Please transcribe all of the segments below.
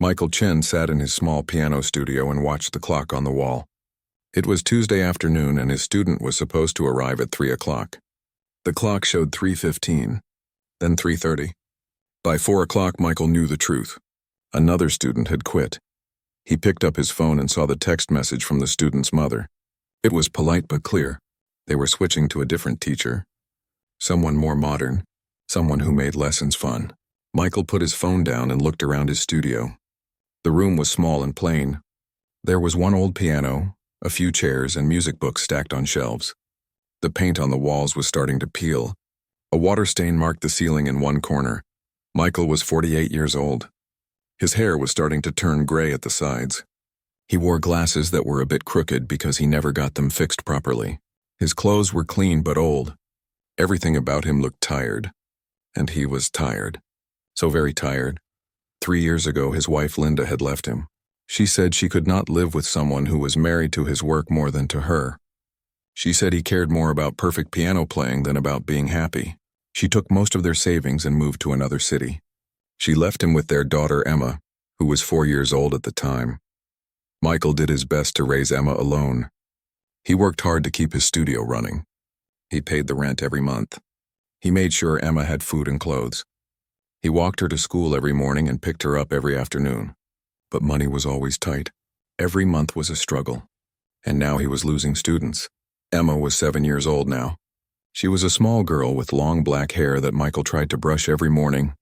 Michael Chen sat in his small piano studio and watched the clock on the wall. It was Tuesday afternoon and his student was supposed to arrive at 3 o'clock. The clock showed 3:15, then 3:30. By 4 o'clock, Michael knew the truth. Another student had quit. He picked up his phone and saw the text message from the student's mother. It was polite but clear. They were switching to a different teacher. Someone more modern, someone who made lessons fun. Michael put his phone down and looked around his studio. The room was small and plain. There was one old piano, a few chairs, and music books stacked on shelves. The paint on the walls was starting to peel. A water stain marked the ceiling in one corner. Michael was 48 years old. His hair was starting to turn gray at the sides. He wore glasses that were a bit crooked because he never got them fixed properly. His clothes were clean but old. Everything about him looked tired. And he was tired. So very tired. 3 years ago, his wife Linda had left him. She said she could not live with someone who was married to his work more than to her. She said he cared more about perfect piano playing than about being happy. She took most of their savings and moved to another city. She left him with their daughter Emma, who was 4 years old at the time. Michael did his best to raise Emma alone. He worked hard to keep his studio running. He paid the rent every month. He made sure Emma had food and clothes. He walked her to school every morning and picked her up every afternoon. But money was always tight. Every month was a struggle. And now he was losing students. Emma was 7 years old now. She was a small girl with long black hair that Michael tried to brush every morning.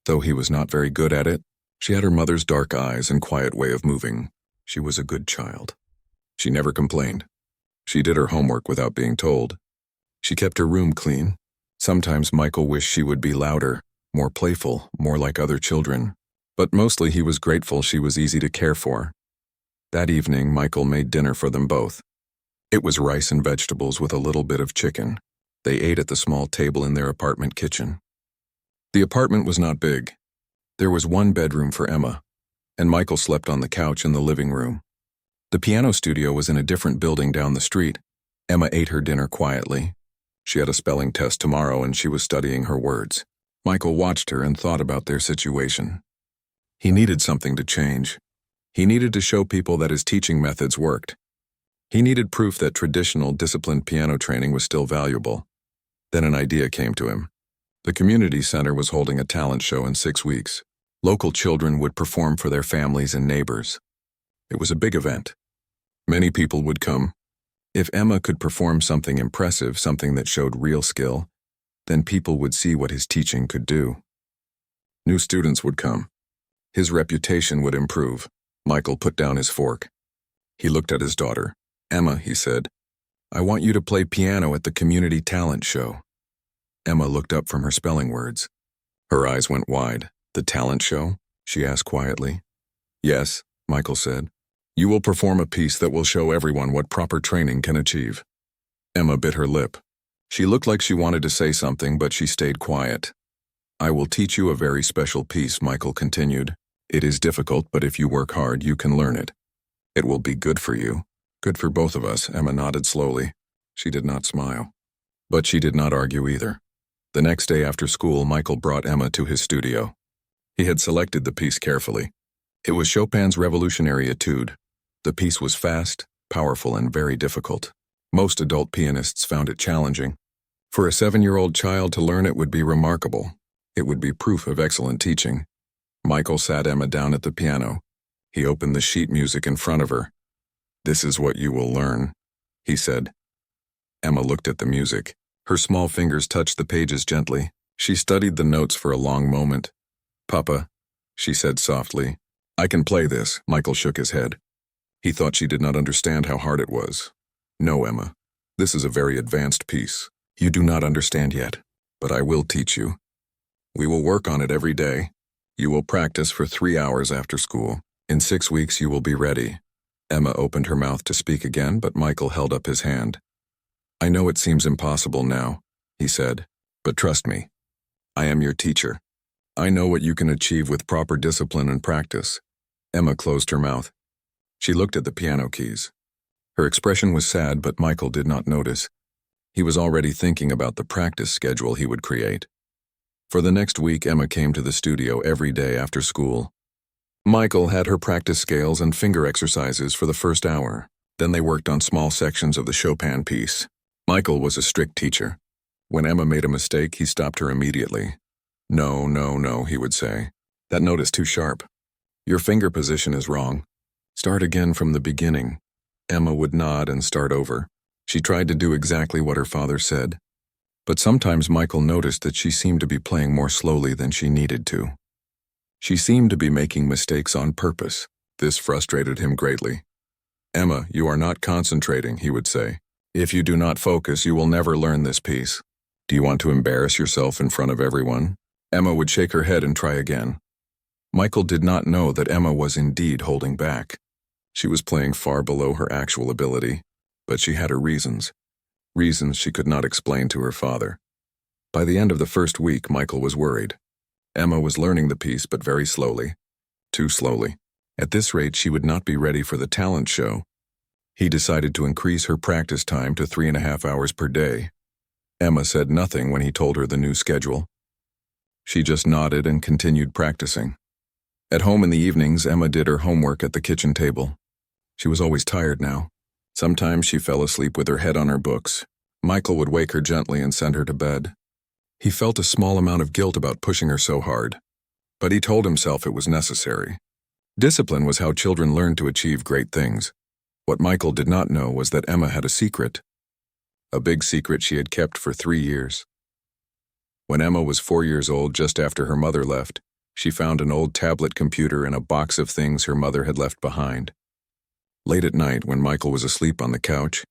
Though he was not very good at it, she had her mother's dark eyes and quiet way of moving. She was a good child. She never complained. She did her homework without being told. She kept her room clean. Sometimes Michael wished she would be louder, more playful, more like other children. But mostly he was grateful she was easy to care for. That evening, Michael made dinner for them both. It was rice and vegetables with a little bit of chicken. They ate at the small table in their apartment kitchen. The apartment was not big. There was one bedroom for Emma, and Michael slept on the couch in the living room. The piano studio was in a different building down the street. Emma ate her dinner quietly. She had a spelling test tomorrow and she was studying her words. Michael watched her and thought about their situation. He needed something to change. He needed to show people that his teaching methods worked. He needed proof that traditional, disciplined piano training was still valuable. Then an idea came to him. The community center was holding a talent show in 6 weeks. Local children would perform for their families and neighbors. It was a big event. Many people would come. If Emma could perform something impressive, something that showed real skill, then people would see what his teaching could do. New students would come. His reputation would improve. Michael put down his fork. He looked at his daughter. "Emma," he said, "I want you to play piano at the community talent show." Emma looked up from her spelling words. Her eyes went wide. "The talent show?" she asked quietly. "Yes," Michael said. "You will perform a piece that will show everyone what proper training can achieve." Emma bit her lip. She looked like she wanted to say something, but she stayed quiet. "I will teach you a very special piece," Michael continued. "It is difficult, but if you work hard, you can learn it. It will be good for you. Good for both of us." Emma nodded slowly. She did not smile. But she did not argue either. The next day after school, Michael brought Emma to his studio. He had selected the piece carefully. It was Chopin's Revolutionary Etude. The piece was fast, powerful, and very difficult. Most adult pianists found it challenging. For a 7-year-old child to learn it would be remarkable. It would be proof of excellent teaching. Michael sat Emma down at the piano. He opened the sheet music in front of her. "This is what you will learn," he said. Emma looked at the music. Her small fingers touched the pages gently. She studied the notes for a long moment. "Papa," she said softly. "I can play this." Michael shook his head. He thought she did not understand how hard it was. "No, Emma. This is a very advanced piece. You do not understand yet, but I will teach you. We will work on it every day. You will practice for 3 hours after school. In 6 weeks you will be ready." Emma opened her mouth to speak again, but Michael held up his hand. "I know it seems impossible now," he said, "but trust me. I am your teacher. I know what you can achieve with proper discipline and practice." Emma closed her mouth. She looked at the piano keys. Her expression was sad, but Michael did not notice. He was already thinking about the practice schedule he would create. For the next week, Emma came to the studio every day after school. Michael had her practice scales and finger exercises for the first hour. Then they worked on small sections of the Chopin piece. Michael was a strict teacher. When Emma made a mistake, he stopped her immediately. No, no, no, he would say. That note is too sharp. Your finger position is wrong. Start again from the beginning. Emma would nod and start over. She tried to do exactly what her father said. But sometimes Michael noticed that she seemed to be playing more slowly than she needed to. She seemed to be making mistakes on purpose. This frustrated him greatly. Emma, you are not concentrating, he would say. If you do not focus, you will never learn this piece. Do you want to embarrass yourself in front of everyone? Emma would shake her head and try again. Michael did not know that Emma was indeed holding back. She was playing far below her actual ability, but she had her reasons. Reasons she could not explain to her father. By the end of the first week, Michael was worried. Emma was learning the piece, but very slowly. Too slowly. At this rate, she would not be ready for the talent show. He decided to increase her practice time to 3.5 hours per day. Emma said nothing when he told her the new schedule. She just nodded and continued practicing. At home in the evenings, Emma did her homework at the kitchen table. She was always tired now. Sometimes she fell asleep with her head on her books. Michael would wake her gently and send her to bed. He felt a small amount of guilt about pushing her so hard, but he told himself it was necessary. Discipline was how children learned to achieve great things. What Michael did not know was that Emma had a secret. A big secret she had kept for 3 years. When Emma was 4 years old, just after her mother left, she found an old tablet computer in a box of things her mother had left behind. Late at night, when Michael was asleep on the couch,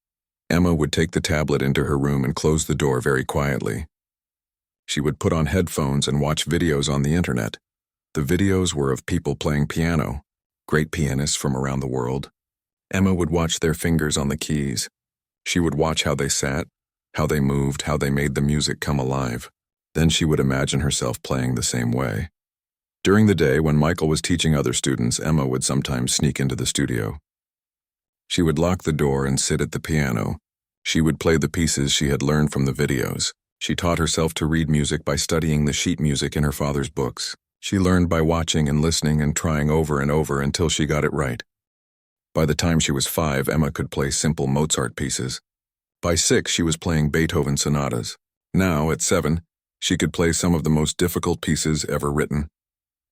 Emma would take the tablet into her room and close the door very quietly. She would put on headphones and watch videos on the internet. The videos were of people playing piano, great pianists from around the world. Emma would watch their fingers on the keys. She would watch how they sat, how they moved, how they made the music come alive. Then she would imagine herself playing the same way. During the day, when Michael was teaching other students, Emma would sometimes sneak into the studio. She would lock the door and sit at the piano. She would play the pieces she had learned from the videos. She taught herself to read music by studying the sheet music in her father's books. She learned by watching and listening and trying over and over until she got it right. By the time she was 5, Emma could play simple Mozart pieces. By 6, she was playing Beethoven sonatas. Now, at 7, she could play some of the most difficult pieces ever written.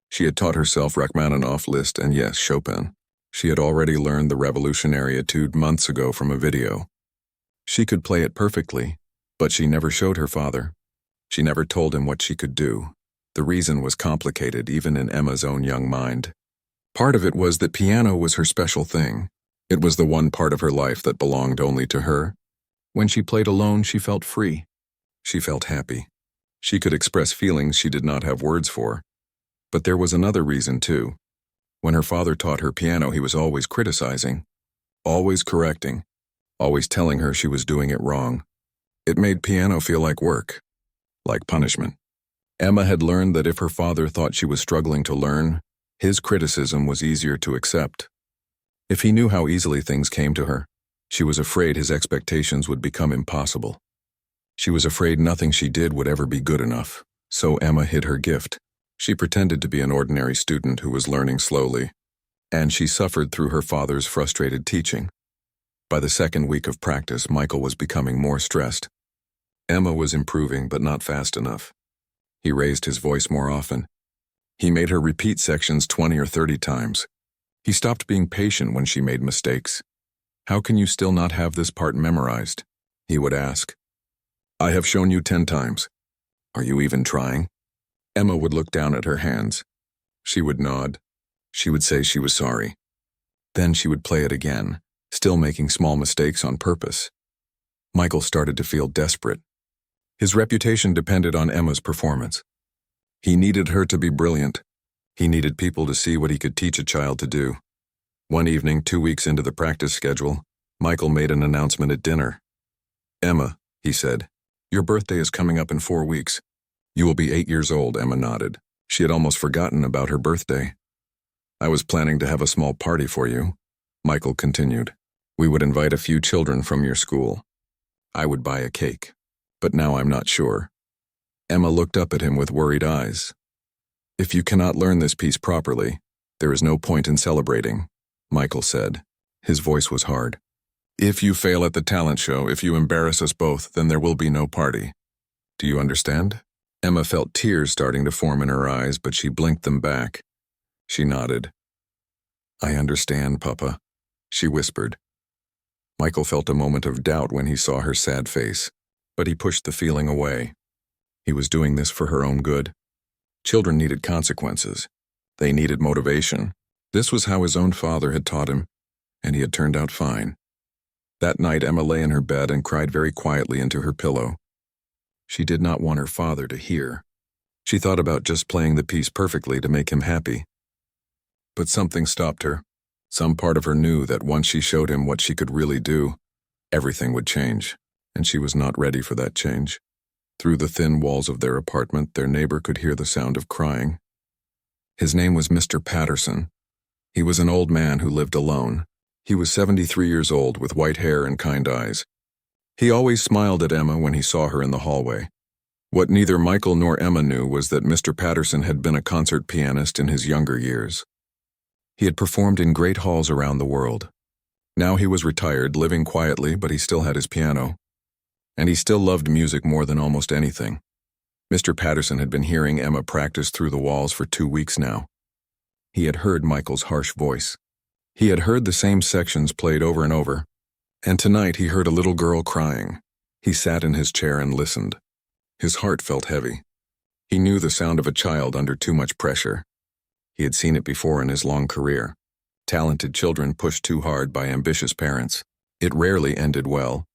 She had taught herself Rachmaninoff, Liszt, and yes, Chopin. She had already learned the Revolutionary Etude months ago from a video. She could play it perfectly, but she never showed her father. She never told him what she could do. The reason was complicated, even in Emma's own young mind. Part of it was that piano was her special thing. It was the one part of her life that belonged only to her. When she played alone, she felt free. She felt happy. She could express feelings she did not have words for. But there was another reason, too. When her father taught her piano, he was always criticizing, always correcting, always telling her she was doing it wrong. It made piano feel like work, like punishment. Emma had learned that if her father thought she was struggling to learn, his criticism was easier to accept. If he knew how easily things came to her, she was afraid his expectations would become impossible. She was afraid nothing she did would ever be good enough, so Emma hid her gift. She pretended to be an ordinary student who was learning slowly, and she suffered through her father's frustrated teaching. By the second week of practice, Michael was becoming more stressed. Emma was improving, but not fast enough. He raised his voice more often. He made her repeat sections 20 or 30 times. He stopped being patient when she made mistakes. "How can you still not have this part memorized?" he would ask. "I have shown you 10 times. Are you even trying?" Emma would look down at her hands. She would nod. She would say she was sorry. Then she would play it again, still making small mistakes on purpose. Michael started to feel desperate. His reputation depended on Emma's performance. He needed her to be brilliant. He needed people to see what he could teach a child to do. One evening, 2 weeks into the practice schedule, Michael made an announcement at dinner. "Emma," he said, "your birthday is coming up in 4 weeks. You will be 8 years old." Emma nodded. She had almost forgotten about her birthday. "I was planning to have a small party for you," Michael continued. "We would invite a few children from your school. I would buy a cake, but now I'm not sure." Emma looked up at him with worried eyes. "If you cannot learn this piece properly, "There is no point in celebrating," Michael said. His voice was hard. "If you fail at the talent show, if you embarrass us both, then there will be no party. Do you understand?" Emma felt tears starting to form in her eyes, but she blinked them back. She nodded. "I understand, Papa," she whispered. Michael felt a moment of doubt when he saw her sad face, but he pushed the feeling away. He was doing this for her own good. Children needed consequences. They needed motivation. This was how his own father had taught him, and he had turned out fine. That night, Emma lay in her bed and cried very quietly into her pillow. She did not want her father to hear. She thought about just playing the piece perfectly to make him happy. But something stopped her. Some part of her knew that once she showed him what she could really do, everything would change, and she was not ready for that change. Through the thin walls of their apartment, their neighbor could hear the sound of crying. His name was Mr. Patterson. He was an old man who lived alone. He was 73 years old with white hair and kind eyes. He always smiled at Emma when he saw her in the hallway. What neither Michael nor Emma knew was that Mr. Patterson had been a concert pianist in his younger years. He had performed in great halls around the world. Now he was retired, living quietly, but he still had his piano. And he still loved music more than almost anything. Mr. Patterson had been hearing Emma practice through the walls for 2 weeks now. He had heard Michael's harsh voice. He had heard the same sections played over and over. And tonight he heard a little girl crying. He sat in his chair and listened. His heart felt heavy. He knew the sound of a child under too much pressure. He had seen it before in his long career. Talented children pushed too hard by ambitious parents. It rarely ended well.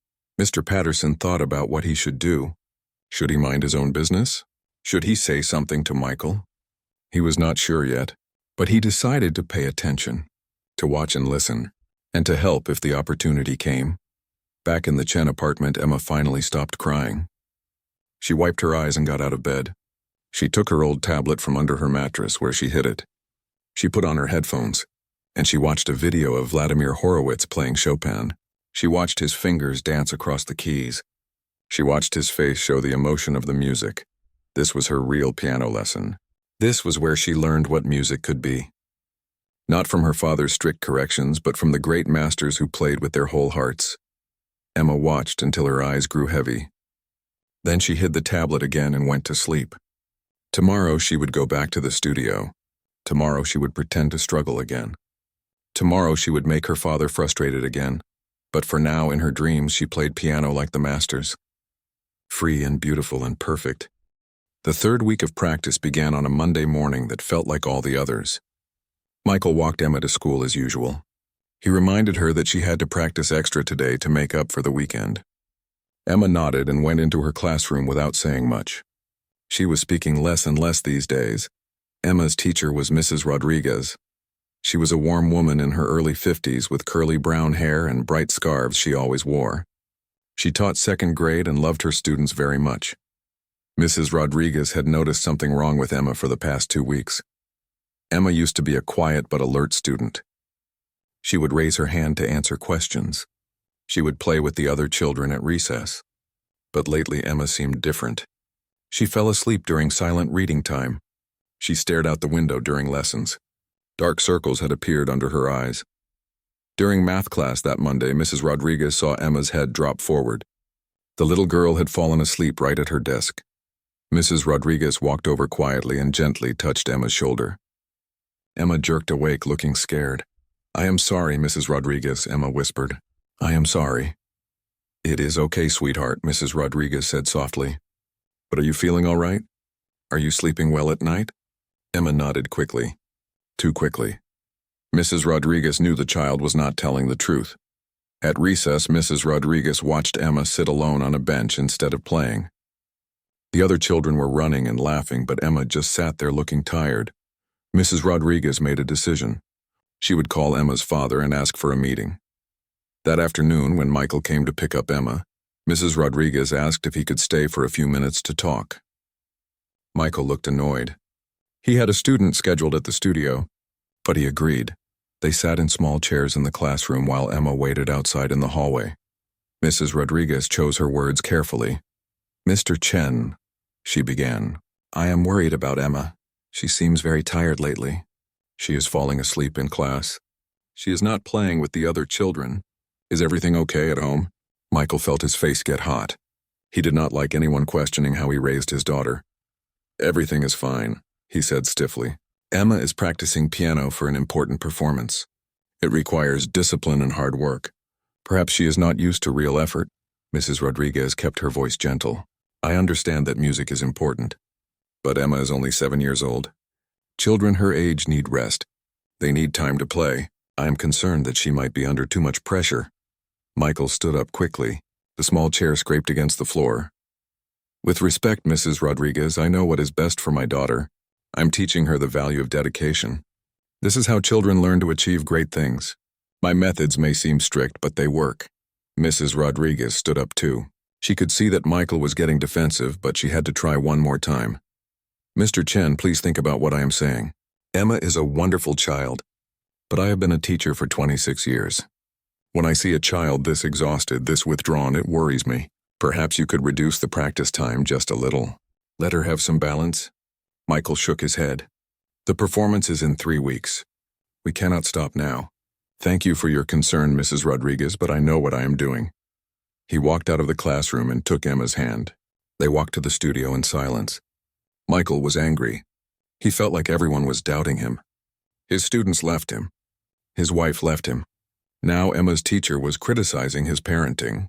Mr. Patterson thought about what he should do. Should he mind his own business? Should he say something to Michael? He was not sure yet, but he decided to pay attention, to watch and listen, and to help if the opportunity came. Back in the Chen apartment, Emma finally stopped crying. She wiped her eyes and got out of bed. She took her old tablet from under her mattress where she hid it. She put on her headphones, and she watched a video of Vladimir Horowitz playing Chopin. She watched his fingers dance across the keys. She watched his face show the emotion of the music. This was her real piano lesson. This was where she learned what music could be. Not from her father's strict corrections, but from the great masters who played with their whole hearts. Emma watched until her eyes grew heavy. Then she hid the tablet again and went to sleep. Tomorrow she would go back to the studio. Tomorrow she would pretend to struggle again. Tomorrow she would make her father frustrated again. But for now, in her dreams, she played piano like the masters. Free and beautiful and perfect. The 3rd week of practice began on a Monday morning that felt like all the others. Michael walked Emma to school as usual. He reminded her that she had to practice extra today to make up for the weekend. Emma nodded and went into her classroom without saying much. She was speaking less and less these days. Emma's teacher was Mrs. Rodriguez. She was a warm woman in her early 50s with curly brown hair and bright scarves she always wore. She taught 2nd grade and loved her students very much. Mrs. Rodriguez had noticed something wrong with Emma for the past 2 weeks. Emma used to be a quiet but alert student. She would raise her hand to answer questions. She would play with the other children at recess. But lately Emma seemed different. She fell asleep during silent reading time. She stared out the window during lessons. Dark circles had appeared under her eyes. During math class that Monday, Mrs. Rodriguez saw Emma's head drop forward. The little girl had fallen asleep right at her desk. Mrs. Rodriguez walked over quietly and gently touched Emma's shoulder. Emma jerked awake, looking scared. "I am sorry, Mrs. Rodriguez," Emma whispered. "I am sorry." "It is okay, sweetheart," Mrs. Rodriguez said softly. "But are you feeling all right? Are you sleeping well at night?" Emma nodded quickly. Too quickly. Mrs. Rodriguez knew the child was not telling the truth. At recess, Mrs. Rodriguez watched Emma sit alone on a bench instead of playing. The other children were running and laughing, but Emma just sat there looking tired. Mrs. Rodriguez made a decision. She would call Emma's father and ask for a meeting. That afternoon, when Michael came to pick up Emma, Mrs. Rodriguez asked if he could stay for a few minutes to talk. Michael looked annoyed. He had a student scheduled at the studio, but he agreed. They sat in small chairs in the classroom while Emma waited outside in the hallway. Mrs. Rodriguez chose her words carefully. "Mr. Chen," she began, "I am worried about Emma. She seems very tired lately." She is falling asleep in class. She is not playing with the other children. Is everything okay at home? Michael felt his face get hot. He did not like anyone questioning how he raised his daughter. Everything is fine, he said stiffly. Emma is practicing piano for an important performance. It requires discipline and hard work. Perhaps she is not used to real effort. Mrs. Rodriguez kept her voice gentle. I understand that music is important. But Emma is only 7 years old. Children her age need rest. They need time to play. I am concerned that she might be under too much pressure. Michael stood up quickly. The small chair scraped against the floor. With respect, Mrs. Rodriguez, I know what is best for my daughter. I'm teaching her the value of dedication. This is how children learn to achieve great things. My methods may seem strict, but they work. Mrs. Rodriguez stood up too. She could see that Michael was getting defensive, but she had to try one more time. Mr. Chen, please think about what I am saying. Emma is a wonderful child, but I have been a teacher for 26 years. When I see a child this exhausted, this withdrawn, it worries me. Perhaps you could reduce the practice time just a little. Let her have some balance. Michael shook his head. The performance is in 3 weeks. We cannot stop now. Thank you for your concern, Mrs. Rodriguez, but I know what I am doing. He walked out of the classroom and took Emma's hand. They walked to the studio in silence. Michael was angry. He felt like everyone was doubting him. His students left him. His wife left him. Now Emma's teacher was criticizing his parenting.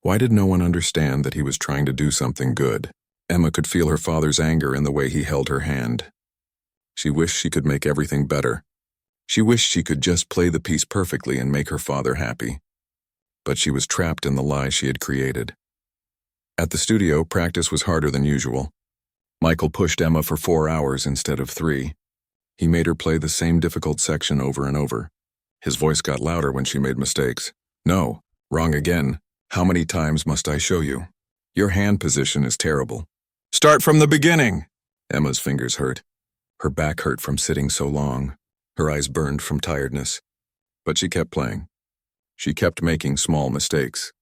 Why did no one understand that he was trying to do something good? Emma could feel her father's anger in the way he held her hand. She wished she could make everything better. She wished she could just play the piece perfectly and make her father happy. But she was trapped in the lie she had created. At the studio, practice was harder than usual. Michael pushed Emma for 4 hours instead of 3. He made her play the same difficult section over and over. His voice got louder when she made mistakes. No, wrong again. How many times must I show you? Your hand position is terrible. Start from the beginning! Emma's fingers hurt. Her back hurt from sitting so long. Her eyes burned from tiredness. But she kept playing. She kept making small mistakes.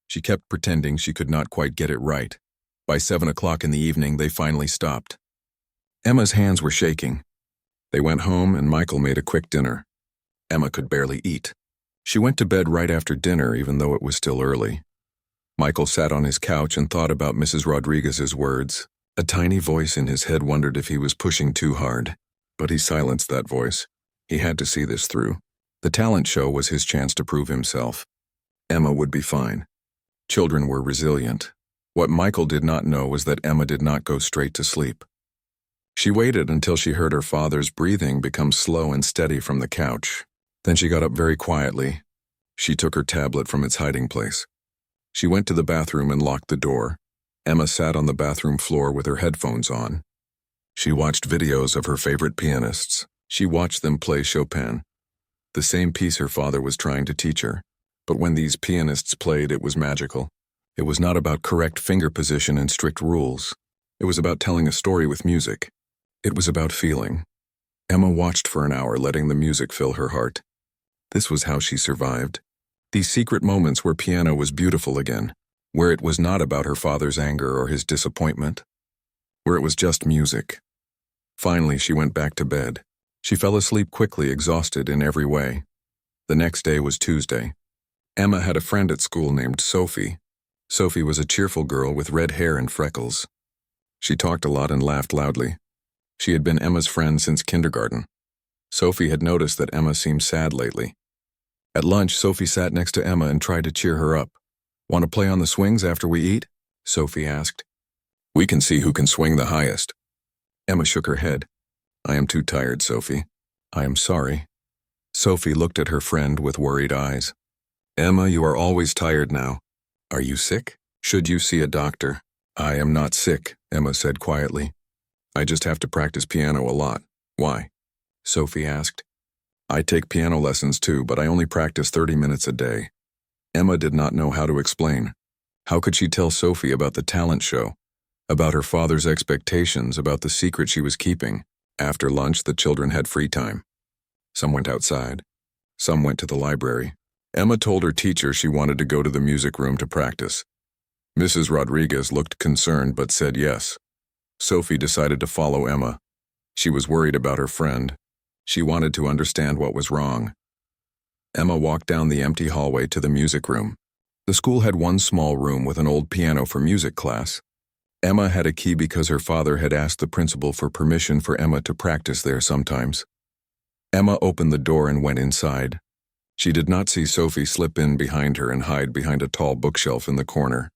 She kept pretending she could not quite get it right. By 7 o'clock in the evening, they finally stopped. Emma's hands were shaking. They went home and Michael made a quick dinner. Emma could barely eat. She went to bed right after dinner, even though it was still early. Michael sat on his couch and thought about Mrs. Rodriguez's words. A tiny voice in his head wondered if he was pushing too hard. But he silenced that voice. He had to see this through. The talent show was his chance to prove himself. Emma would be fine. Children were resilient. What Michael did not know was that Emma did not go straight to sleep. She waited until she heard her father's breathing become slow and steady from the couch. Then she got up very quietly. She took her tablet from its hiding place. She went to the bathroom and locked the door. Emma sat on the bathroom floor with her headphones on. She watched videos of her favorite pianists. She watched them play Chopin, the same piece her father was trying to teach her. But when these pianists played, it was magical. It was not about correct finger position and strict rules. It was about telling a story with music. It was about feeling. Emma watched for an hour, letting the music fill her heart. This was how she survived. These secret moments where piano was beautiful again, where it was not about her father's anger or his disappointment, where it was just music. Finally, she went back to bed. She fell asleep quickly, exhausted in every way. The next day was Tuesday. Emma had a friend at school named Sophie. Sophie was a cheerful girl with red hair and freckles. She talked a lot and laughed loudly. She had been Emma's friend since kindergarten. Sophie had noticed that Emma seemed sad lately. At lunch, Sophie sat next to Emma and tried to cheer her up. Want to play on the swings after we eat? Sophie asked. We can see who can swing the highest. Emma shook her head. I am too tired, Sophie. I am sorry. Sophie looked at her friend with worried eyes. Emma, you are always tired now. Are you sick? Should you see a doctor? I am not sick, Emma said quietly. I just have to practice piano a lot. Why? Sophie asked. I take piano lessons too, but I only practice 30 minutes a day. Emma did not know how to explain. How could she tell Sophie about the talent show, about her father's expectations, about the secret she was keeping? After lunch, the children had free time. Some went outside. Some went to the library. Emma told her teacher she wanted to go to the music room to practice. Mrs. Rodriguez looked concerned but said yes. Sophie decided to follow Emma. She was worried about her friend. She wanted to understand what was wrong. Emma walked down the empty hallway to the music room. The school had one small room with an old piano for music class. Emma had a key because her father had asked the principal for permission for Emma to practice there sometimes. Emma opened the door and went inside. She did not see Sophie slip in behind her and hide behind a tall bookshelf in the corner.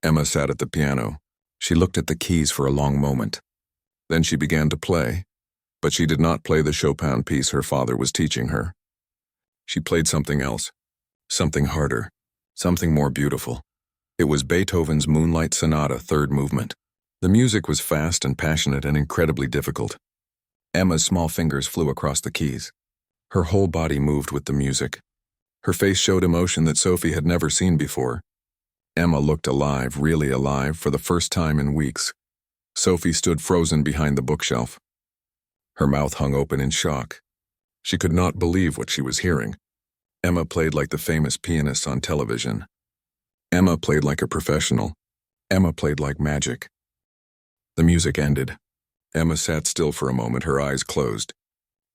Emma sat at the piano. She looked at the keys for a long moment. Then she began to play, but she did not play the Chopin piece her father was teaching her. She played something else, something harder, something more beautiful. It was Beethoven's Moonlight Sonata, third movement. The music was fast and passionate and incredibly difficult. Emma's small fingers flew across the keys. Her whole body moved with the music. Her face showed emotion that Sophie had never seen before. Emma looked alive, really alive, for the first time in weeks. Sophie stood frozen behind the bookshelf. Her mouth hung open in shock. She could not believe what she was hearing. Emma played like the famous pianists on television. Emma played like a professional. Emma played like magic. The music ended. Emma sat still for a moment, her eyes closed.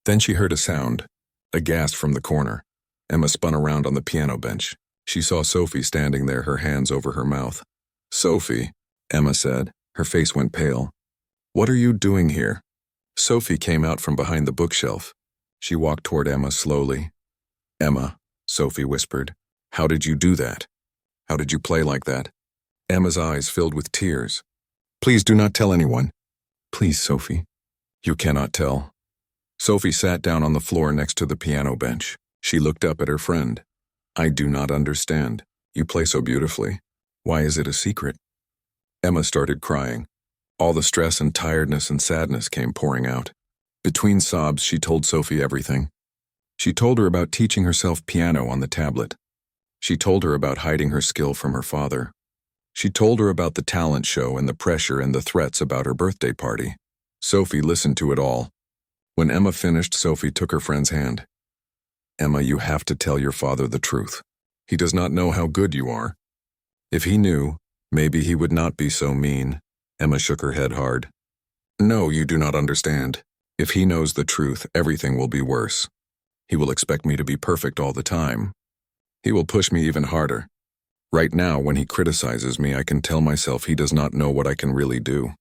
Then she heard a sound, a gasp from the corner. Emma spun around on the piano bench. She saw Sophie standing there, her hands over her mouth. "Sophie," Emma said. Her face went pale. "What are you doing here?" Sophie came out from behind the bookshelf. She walked toward Emma slowly. "Emma," Sophie whispered, "how did you do that? How did you play like that?" Emma's eyes filled with tears. "Please do not tell anyone." "Please, Sophie." "You cannot tell." Sophie sat down on the floor next to the piano bench. She looked up at her friend. "I do not understand. You play so beautifully. Why is it a secret?" Emma started crying. All the stress and tiredness and sadness came pouring out. Between sobs, she told Sophie everything. She told her about teaching herself piano on the tablet. She told her about hiding her skill from her father. She told her about the talent show and the pressure and the threats about her birthday party. Sophie listened to it all. When Emma finished, Sophie took her friend's hand. "Emma, you have to tell your father the truth. He does not know how good you are. If he knew, maybe he would not be so mean." Emma shook her head hard. "No, you do not understand. If he knows the truth, everything will be worse. He will expect me to be perfect all the time. He will push me even harder. Right now, when he criticizes me, I can tell myself he does not know what I can really do.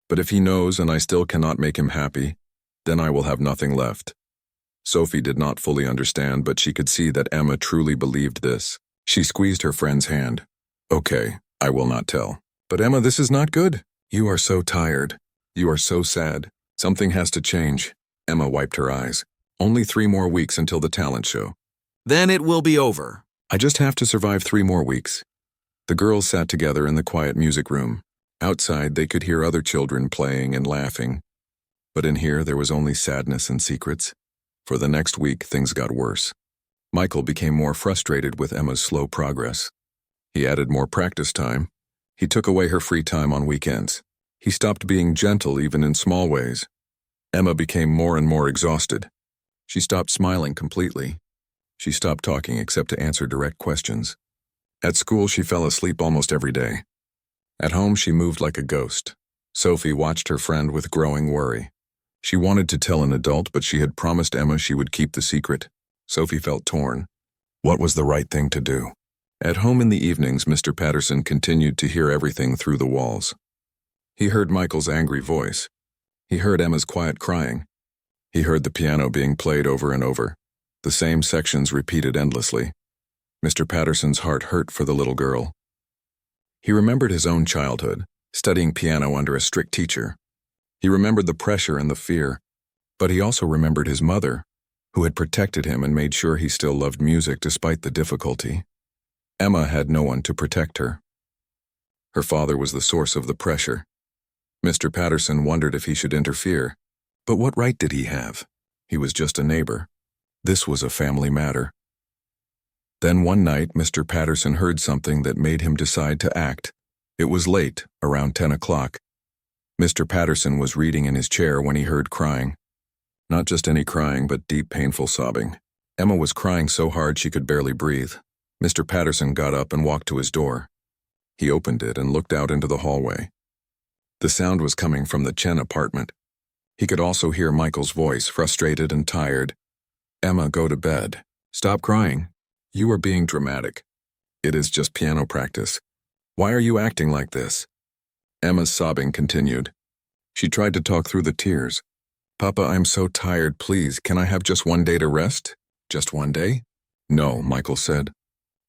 But if he knows and I still cannot make him happy, then I will have nothing left." Sophie did not fully understand, but she could see that Emma truly believed this. She squeezed her friend's hand. "Okay, I will not tell." "But Emma, this is not good. You are so tired. You are so sad. Something has to change." Emma wiped her eyes. "Only 3 more weeks until the talent show. Then it will be over. I just have to survive 3 more weeks." The girls sat together in the quiet music room. Outside, they could hear other children playing and laughing. But in here, there was only sadness and secrets. For the next week, things got worse. Michael became more frustrated with Emma's slow progress. He added more practice time. He took away her free time on weekends. He stopped being gentle even in small ways. Emma became more and more exhausted. She stopped smiling completely. She stopped talking except to answer direct questions. At school, she fell asleep almost every day. At home, she moved like a ghost. Sophie watched her friend with growing worry. She wanted to tell an adult, but she had promised Emma she would keep the secret. Sophie felt torn. What was the right thing to do? At home in the evenings, Mr. Patterson continued to hear everything through the walls. He heard Michael's angry voice. He heard Emma's quiet crying. He heard the piano being played over and over, the same sections repeated endlessly. Mr. Patterson's heart hurt for the little girl. He remembered his own childhood, studying piano under a strict teacher. He remembered the pressure and the fear, but he also remembered his mother, who had protected him and made sure he still loved music despite the difficulty. Emma had no one to protect her. Her father was the source of the pressure. Mr. Patterson wondered if he should interfere, but what right did he have? He was just a neighbor. This was a family matter. Then one night, Mr. Patterson heard something that made him decide to act. It was late, around 10 o'clock. Mr. Patterson was reading in his chair when he heard crying. Not just any crying, but deep, painful sobbing. Emma was crying so hard she could barely breathe. Mr. Patterson got up and walked to his door. He opened it and looked out into the hallway. The sound was coming from the Chen apartment. He could also hear Michael's voice, frustrated and tired. "Emma, go to bed. Stop crying. You are being dramatic. It is just piano practice. Why are you acting like this?" Emma's sobbing continued. She tried to talk through the tears. "Papa, I'm so tired. Please, can I have just one day to rest? Just one day?" "No," Michael said.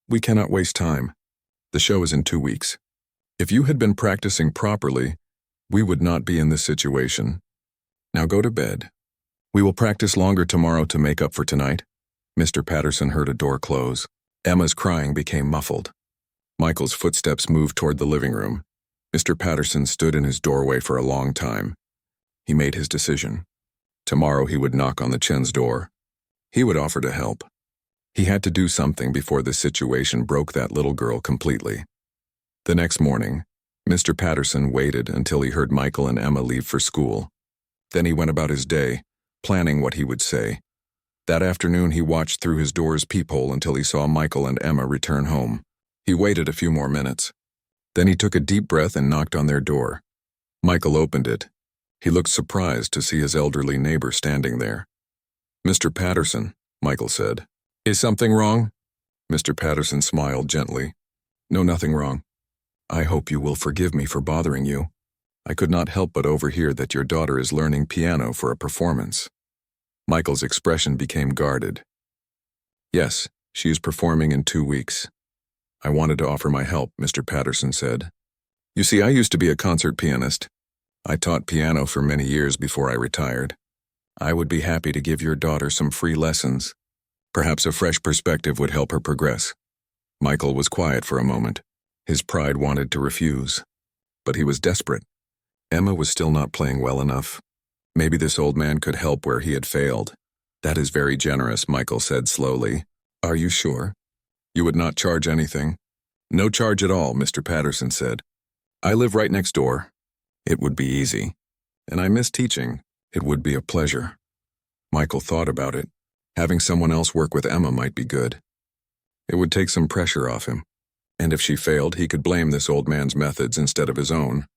"We cannot waste time. The show is in 2 weeks. If you had been practicing properly, we would not be in this situation. Now go to bed. We will practice longer tomorrow to make up for tonight." Mr. Patterson heard a door close. Emma's crying became muffled. Michael's footsteps moved toward the living room. Mr. Patterson stood in his doorway for a long time. He made his decision. Tomorrow he would knock on the Chen's door. He would offer to help. He had to do something before this situation broke that little girl completely. The next morning, Mr. Patterson waited until he heard Michael and Emma leave for school. Then he went about his day, planning what he would say. That afternoon he watched through his door's peephole until he saw Michael and Emma return home. He waited a few more minutes. Then he took a deep breath and knocked on their door. Michael opened it. He looked surprised to see his elderly neighbor standing there. "Mr. Patterson," Michael said. "Is something wrong?" Mr. Patterson smiled gently. "No, nothing wrong. I hope you will forgive me for bothering you. I could not help but overhear that your daughter is learning piano for a performance." Michael's expression became guarded. "Yes, she is performing in 2 weeks. I wanted to offer my help," Mr. Patterson said. "You see, I used to be a concert pianist. I taught piano for many years before I retired. I would be happy to give your daughter some free lessons. Perhaps a fresh perspective would help her progress." Michael was quiet for a moment. His pride wanted to refuse. But he was desperate. Emma was still not playing well enough. Maybe this old man could help where he had failed. "That is very generous," Michael said slowly. "Are you sure? You would not charge anything?" "No charge at all," Mr. Patterson said. "I live right next door. It would be easy. And I miss teaching. It would be a pleasure." Michael thought about it. Having someone else work with Emma might be good. It would take some pressure off him. And if she failed, he could blame this old man's methods instead of his own.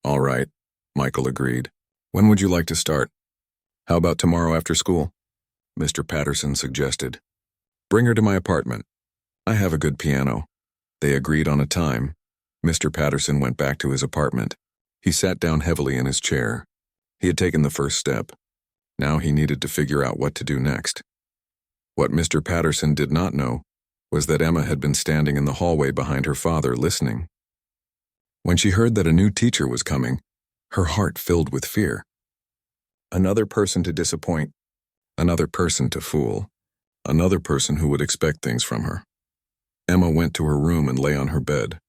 "All right," Michael agreed. "When would you like to start?" "How about tomorrow after school?" Mr. Patterson suggested. "Bring her to my apartment. I have a good piano." They agreed on a time. Mr. Patterson went back to his apartment. He sat down heavily in his chair. He had taken the first step. Now he needed to figure out what to do next. What Mr. Patterson did not know was that Emma had been standing in the hallway behind her father listening. When she heard that a new teacher was coming, her heart filled with fear. Another person to disappoint, another person to fool, another person who would expect things from her. Emma went to her room and lay on her bed.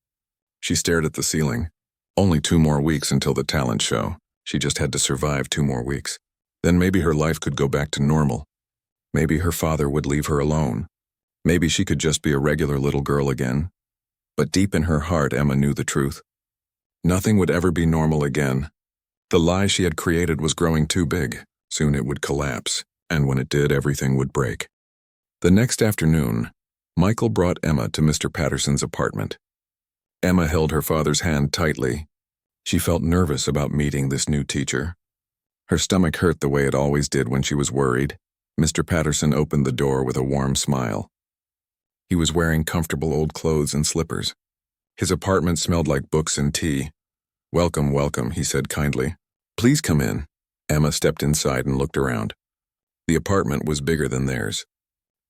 She stared at the ceiling. Only 2 more weeks until the talent show. She just had to survive 2 more weeks. Then maybe her life could go back to normal. Maybe her father would leave her alone. Maybe she could just be a regular little girl again. But deep in her heart, Emma knew the truth. Nothing would ever be normal again. The lie she had created was growing too big. Soon it would collapse, and when it did, everything would break. The next afternoon, Michael brought Emma to Mr. Patterson's apartment. Emma held her father's hand tightly. She felt nervous about meeting this new teacher. Her stomach hurt the way it always did when she was worried. Mr. Patterson opened the door with a warm smile. He was wearing comfortable old clothes and slippers. His apartment smelled like books and tea. "Welcome, welcome," he said kindly. "Please come in." Emma stepped inside and looked around. The apartment was bigger than theirs.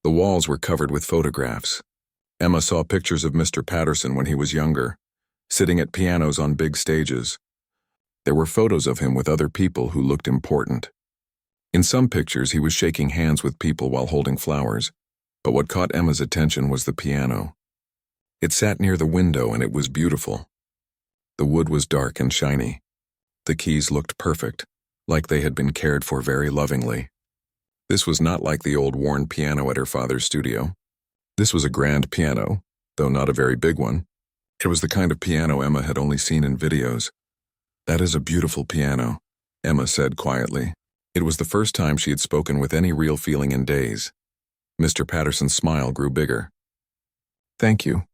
The walls were covered with photographs. Emma saw pictures of Mr. Patterson when he was younger, sitting at pianos on big stages. There were photos of him with other people who looked important. In some pictures, he was shaking hands with people while holding flowers, but what caught Emma's attention was the piano. It sat near the window and it was beautiful. The wood was dark and shiny. The keys looked perfect, like they had been cared for very lovingly. This was not like the old worn piano at her father's studio. This was a grand piano, though not a very big one. It was the kind of piano Emma had only seen in videos. "That is a beautiful piano," Emma said quietly. It was the first time she had spoken with any real feeling in days. Mr. Patterson's smile grew bigger. "Thank you.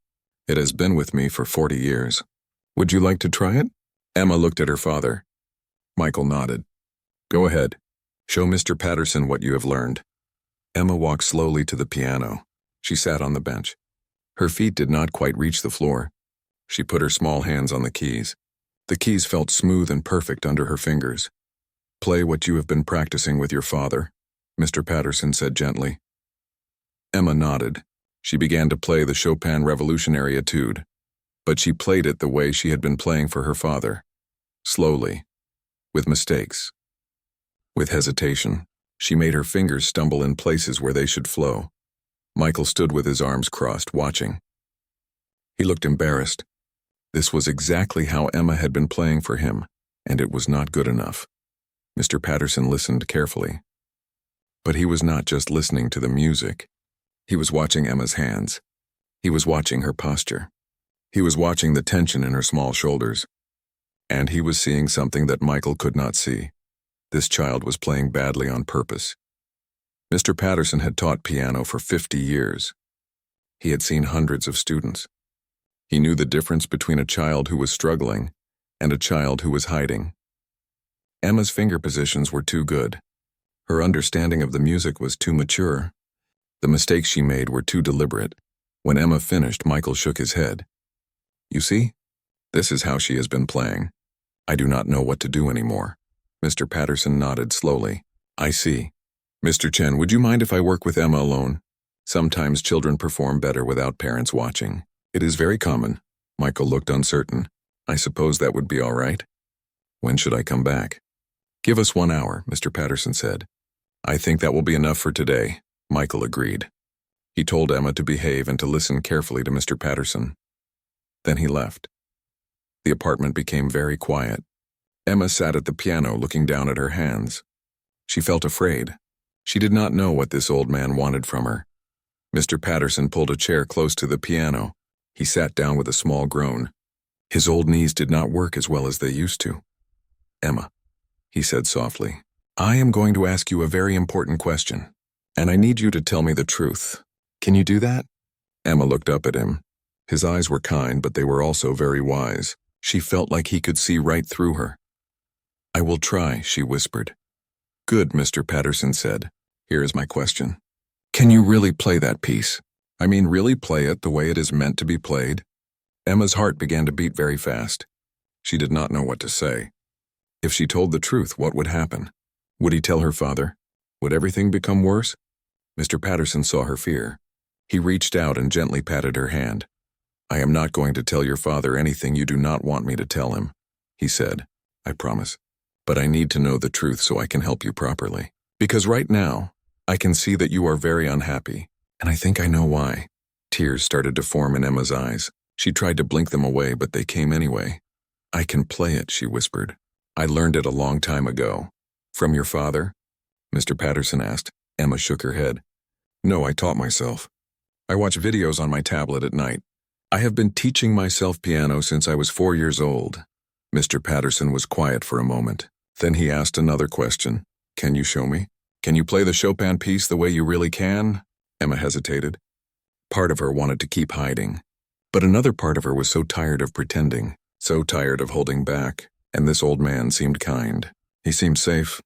It has been with me for 40 years. Would you like to try it?" Emma looked at her father. Michael nodded. Go ahead. Show Mr. Patterson what you have learned. Emma walked slowly to the piano. She sat on the bench. Her feet did not quite reach the floor. She put her small hands on the keys. The keys felt smooth and perfect under her fingers. Play what you have been practicing with your father, Mr. Patterson said gently. Emma nodded. She began to play the Chopin Revolutionary Etude, but she played it the way she had been playing for her father. Slowly, with mistakes, with hesitation. She made her fingers stumble in places where they should flow. Michael stood with his arms crossed, watching. He looked embarrassed. This was exactly how Emma had been playing for him, and it was not good enough. Mr. Patterson listened carefully. But he was not just listening to the music. He was watching Emma's hands. He was watching her posture. He was watching the tension in her small shoulders. And he was seeing something that Michael could not see. This child was playing badly on purpose. Mr. Patterson had taught piano for 50 years. He had seen hundreds of students. He knew the difference between a child who was struggling and a child who was hiding. Emma's finger positions were too good. Her understanding of the music was too mature. The mistakes she made were too deliberate. When Emma finished, Michael shook his head. You see? This is how she has been playing. I do not know what to do anymore. Mr. Patterson nodded slowly. I see. Mr. Chen, would you mind if I work with Emma alone? Sometimes children perform better without parents watching. It is very common. Michael looked uncertain. I suppose that would be all right. When should I come back? Give us 1 hour, Mr. Patterson said. I think that will be enough for today, Michael agreed. He told Emma to behave and to listen carefully to Mr. Patterson. Then he left. The apartment became very quiet. Emma sat at the piano looking down at her hands. She felt afraid. She did not know what this old man wanted from her. Mr. Patterson pulled a chair close to the piano. He sat down with a small groan. His old knees did not work as well as they used to. Emma, he said softly, I am going to ask you a very important question, and I need you to tell me the truth. Can you do that? Emma looked up at him. His eyes were kind, but they were also very wise. She felt like he could see right through her. I will try, she whispered. Good, Mr. Patterson said. Here is my question. Can you really play that piece? I mean, really play it the way it is meant to be played? Emma's heart began to beat very fast. She did not know what to say. If she told the truth, what would happen? Would he tell her father? Would everything become worse? Mr. Patterson saw her fear. He reached out and gently patted her hand. I am not going to tell your father anything you do not want me to tell him, he said. I promise. But I need to know the truth so I can help you properly. Because right now, I can see that you are very unhappy, and I think I know why. Tears started to form in Emma's eyes. She tried to blink them away, but they came anyway. I can play it, she whispered. I learned it a long time ago. From your father? Mr. Patterson asked. Emma shook her head. No, I taught myself. I watch videos on my tablet at night. I have been teaching myself piano since I was 4 years old. Mr. Patterson was quiet for a moment. Then he asked another question. Can you show me? Can you play the Chopin piece the way you really can? Emma hesitated. Part of her wanted to keep hiding. But another part of her was so tired of pretending, so tired of holding back, and this old man seemed kind. He seemed safe.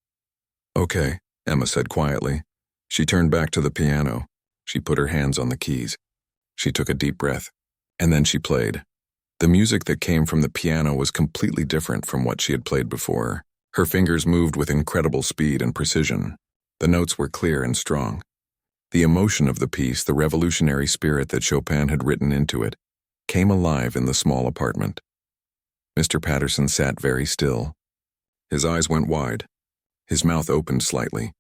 Okay, Emma said quietly. She turned back to the piano. She put her hands on the keys. She took a deep breath, and then she played. The music that came from the piano was completely different from what she had played before. Her fingers moved with incredible speed and precision. The notes were clear and strong. The emotion of the piece, the revolutionary spirit that Chopin had written into it, came alive in the small apartment. Mr. Patterson sat very still. His eyes went wide. His mouth opened slightly.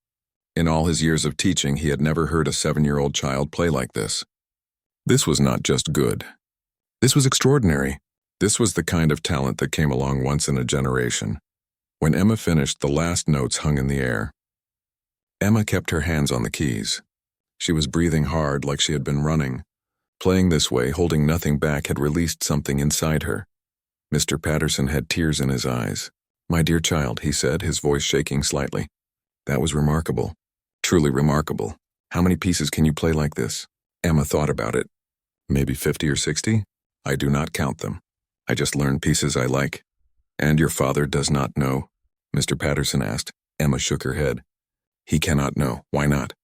In all his years of teaching, he had never heard a 7-year-old child play like this. This was not just good. This was extraordinary. This was the kind of talent that came along once in a generation. When Emma finished, the last notes hung in the air. Emma kept her hands on the keys. She was breathing hard like she had been running. Playing this way, holding nothing back, had released something inside her. Mr. Patterson had tears in his eyes. My dear child, he said, his voice shaking slightly. That was remarkable. Truly remarkable. How many pieces can you play like this? Emma thought about it. Maybe 50 or 60? I do not count them. I just learn pieces I like. And your father does not know? Mr. Patterson asked. Emma shook her head. He cannot know. Why not?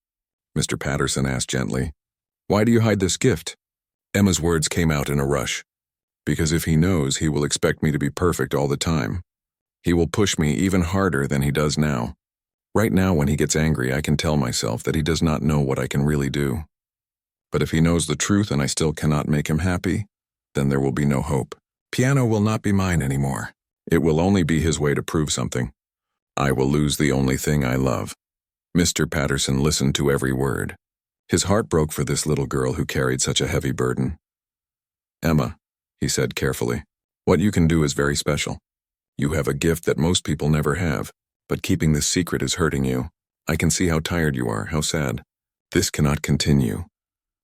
Mr. Patterson asked gently. Why do you hide this gift? Emma's words came out in a rush. Because if he knows, he will expect me to be perfect all the time. He will push me even harder than he does now. Right now, when he gets angry, I can tell myself that he does not know what I can really do. But if he knows the truth and I still cannot make him happy, then there will be no hope. Piano will not be mine anymore. It will only be his way to prove something. I will lose the only thing I love. Mr. Patterson listened to every word. His heart broke for this little girl who carried such a heavy burden. Emma, he said carefully, what you can do is very special. You have a gift that most people never have, but keeping this secret is hurting you. I can see how tired you are, how sad. This cannot continue.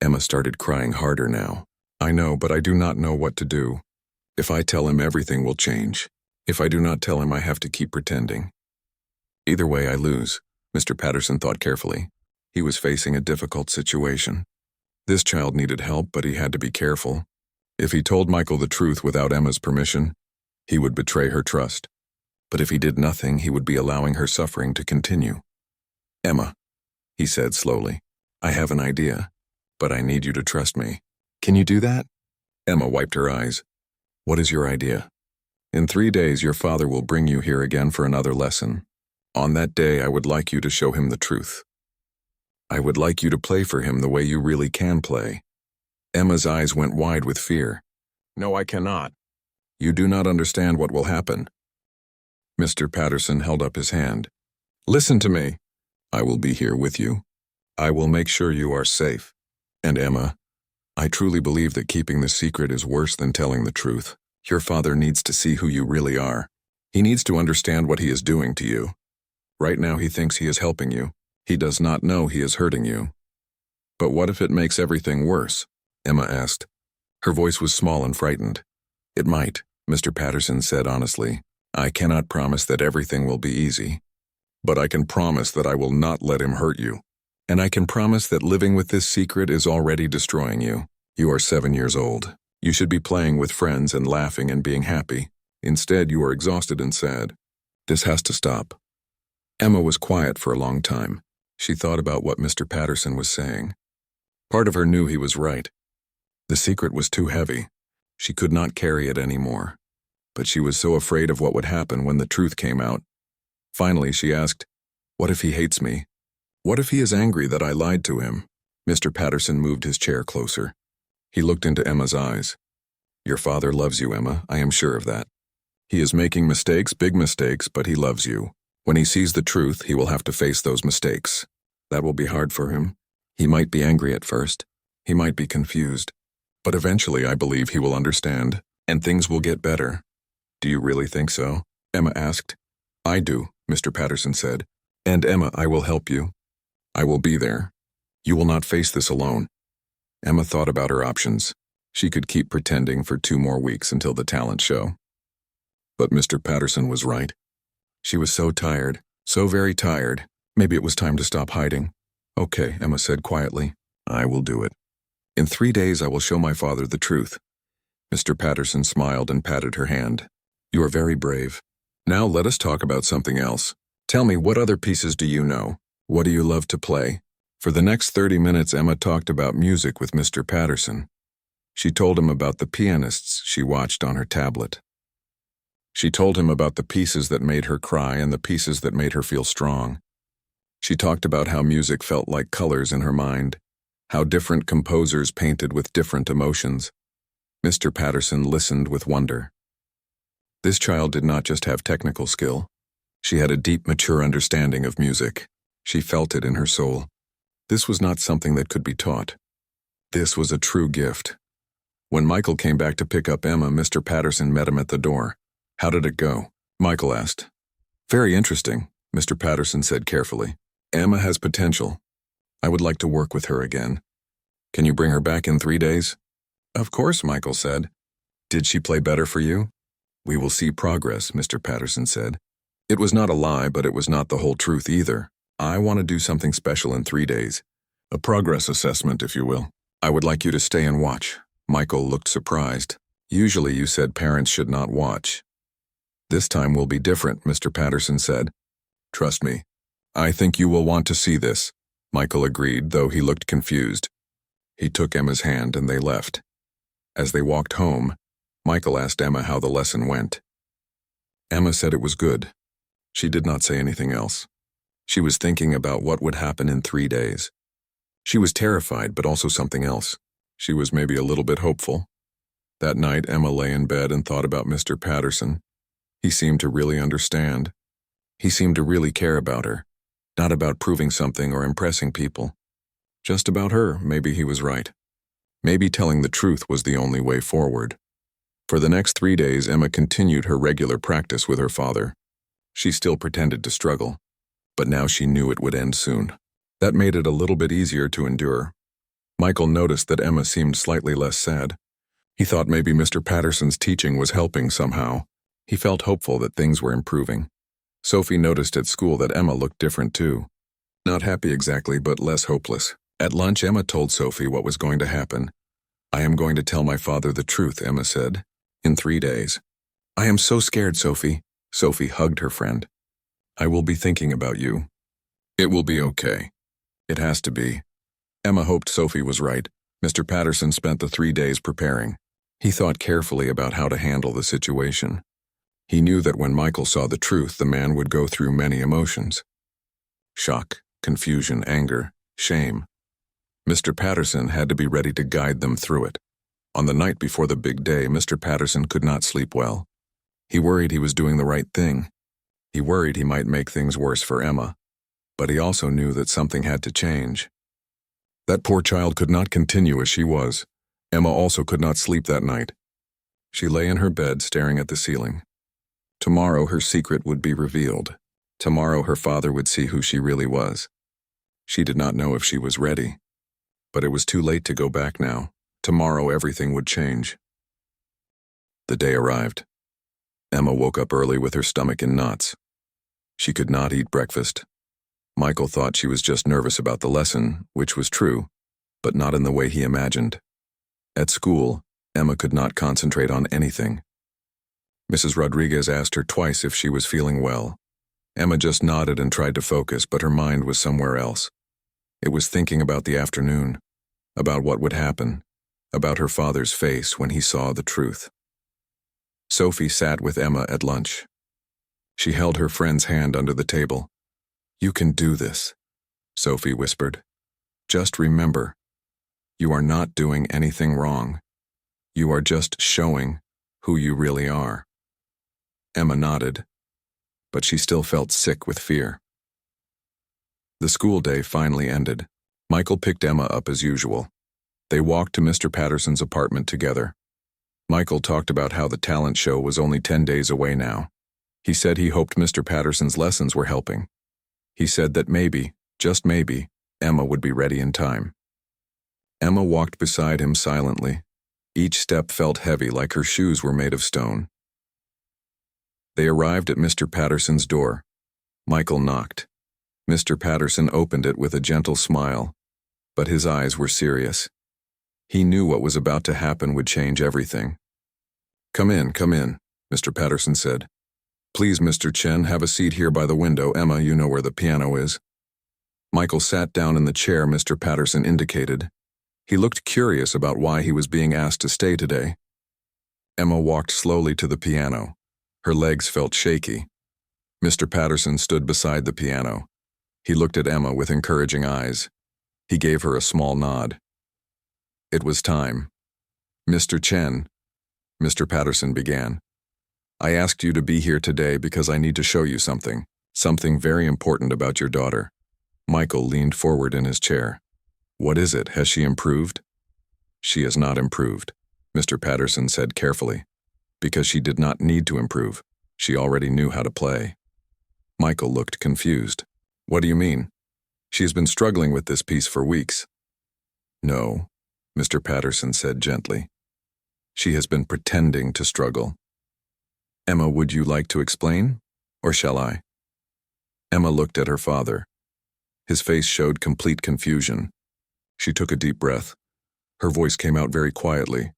Emma started crying harder now. I know, but I do not know what to do. If I tell him, everything will change. If I do not tell him, I have to keep pretending. Either way, I lose, Mr. Patterson thought carefully. He was facing a difficult situation. This child needed help, but he had to be careful. If he told Michael the truth without Emma's permission, he would betray her trust. But if he did nothing, he would be allowing her suffering to continue. Emma, he said slowly, I have an idea, but I need you to trust me. Can you do that? Emma wiped her eyes. What is your idea? In 3 days, your father will bring you here again for another lesson. On that day, I would like you to show him the truth. I would like you to play for him the way you really can play. Emma's eyes went wide with fear. No, I cannot. You do not understand what will happen. Mr. Patterson held up his hand. Listen to me. I will be here with you. I will make sure you are safe. And Emma, I truly believe that keeping the secret is worse than telling the truth. Your father needs to see who you really are. He needs to understand what he is doing to you. Right now he thinks he is helping you. He does not know he is hurting you. But what if it makes everything worse? Emma asked. Her voice was small and frightened. It might, Mr. Patterson said honestly. I cannot promise that everything will be easy. But I can promise that I will not let him hurt you. And I can promise that living with this secret is already destroying you. You are 7 years old. You should be playing with friends and laughing and being happy. Instead, you are exhausted and sad. This has to stop. Emma was quiet for a long time. She thought about what Mr. Patterson was saying. Part of her knew he was right. The secret was too heavy. She could not carry it anymore. But she was so afraid of what would happen when the truth came out. Finally, she asked, what if he hates me? What if he is angry that I lied to him? Mr. Patterson moved his chair closer. He looked into Emma's eyes. Your father loves you, Emma. I am sure of that. He is making mistakes, big mistakes, but he loves you. When he sees the truth, he will have to face those mistakes. That will be hard for him. He might be angry at first. He might be confused. But eventually, I believe he will understand, and things will get better. Do you really think so? Emma asked. I do, Mr. Patterson said. And Emma, I will help you. I will be there. You will not face this alone. Emma thought about her options. She could keep pretending for 2 more weeks until the talent show. But Mr. Patterson was right. She was so tired, so very tired. Maybe it was time to stop hiding. Okay, Emma said quietly. I will do it. In 3 days, I will show my father the truth. Mr. Patterson smiled and patted her hand. You are very brave. Now let us talk about something else. Tell me, what other pieces do you know? What do you love to play? For the next 30 minutes, Emma talked about music with Mr. Patterson. She told him about the pianists she watched on her tablet. She told him about the pieces that made her cry and the pieces that made her feel strong. She talked about how music felt like colors in her mind, how different composers painted with different emotions. Mr. Patterson listened with wonder. This child did not just have technical skill. She had a deep, mature understanding of music. She felt it in her soul. This was not something that could be taught. This was a true gift. When Michael came back to pick up Emma, Mr. Patterson met him at the door. How did it go? Michael asked. Very interesting, Mr. Patterson said carefully. Emma has potential. I would like to work with her again. Can you bring her back in 3 days? Of course, Michael said. Did she play better for you? We will see progress, Mr. Patterson said. It was not a lie, but it was not the whole truth either. I want to do something special in 3 days. A progress assessment, if you will. I would like you to stay and watch. Michael looked surprised. Usually you said parents should not watch. This time will be different, Mr. Patterson said. Trust me. I think you will want to see this, Michael agreed, though he looked confused. He took Emma's hand and they left. As they walked home, Michael asked Emma how the lesson went. Emma said it was good. She did not say anything else. She was thinking about what would happen in 3 days. She was terrified, but also something else. She was maybe a little bit hopeful. That night, Emma lay in bed and thought about Mr. Patterson. He seemed to really understand. He seemed to really care about her, not about proving something or impressing people. Just about her. Maybe he was right. Maybe telling the truth was the only way forward. For the next 3 days, Emma continued her regular practice with her father. She still pretended to struggle, but now she knew it would end soon. That made it a little bit easier to endure. Michael noticed that Emma seemed slightly less sad. He thought maybe Mr. Patterson's teaching was helping somehow. He felt hopeful that things were improving. Sophie noticed at school that Emma looked different too. Not happy exactly, but less hopeless. At lunch, Emma told Sophie what was going to happen. "I am going to tell my father the truth," Emma said, "in 3 days. I am so scared, Sophie." Sophie hugged her friend. "I will be thinking about you. It will be okay. It has to be." Emma hoped Sophie was right. Mr. Patterson spent the 3 days preparing. He thought carefully about how to handle the situation. He knew that when Michael saw the truth, the man would go through many emotions. Shock, confusion, anger, shame. Mr. Patterson had to be ready to guide them through it. On the night before the big day, Mr. Patterson could not sleep well. He worried he was doing the right thing. He worried he might make things worse for Emma. But he also knew that something had to change. That poor child could not continue as she was. Emma also could not sleep that night. She lay in her bed staring at the ceiling. Tomorrow her secret would be revealed. Tomorrow her father would see who she really was. She did not know if she was ready. But it was too late to go back now. Tomorrow everything would change. The day arrived. Emma woke up early with her stomach in knots. She could not eat breakfast. Michael thought she was just nervous about the lesson, which was true, but not in the way he imagined. At school, Emma could not concentrate on anything. Mrs. Rodriguez asked her twice if she was feeling well. Emma just nodded and tried to focus, but her mind was somewhere else. It was thinking about the afternoon, about what would happen, about her father's face when he saw the truth. Sophie sat with Emma at lunch. She held her friend's hand under the table. "You can do this," Sophie whispered. "Just remember, you are not doing anything wrong. You are just showing who you really are." Emma nodded, but she still felt sick with fear. The school day finally ended. Michael picked Emma up as usual. They walked to Mr. Patterson's apartment together. Michael talked about how the talent show was only 10 days away now. He said he hoped Mr. Patterson's lessons were helping. He said that maybe, just maybe, Emma would be ready in time. Emma walked beside him silently. Each step felt heavy, like her shoes were made of stone. They arrived at Mr. Patterson's door. Michael knocked. Mr. Patterson opened it with a gentle smile, but his eyes were serious. He knew what was about to happen would change everything. Come in, Mr. Patterson said. "Please, Mr. Chen, have a seat here by the window. Emma, you know where the piano is." Michael sat down in the chair Mr. Patterson indicated. He looked curious about why he was being asked to stay today. Emma walked slowly to the piano. Her legs felt shaky. Mr. Patterson stood beside the piano. He looked at Emma with encouraging eyes. He gave her a small nod. It was time. "Mr. Chen," Mr. Patterson began, "I asked you to be here today because I need to show you something very important about your daughter." Michael leaned forward in his chair. "What is it? Has she improved?" "She has not improved," Mr. Patterson said carefully, "because she did not need to improve. She already knew how to play." Michael looked confused. "What do you mean? She has been struggling with this piece for weeks." "No," Mr. Patterson said gently. "She has been pretending to struggle." "Emma, would you like to explain, or shall I?" Emma looked at her father. His face showed complete confusion. She took a deep breath. Her voice came out very quietly.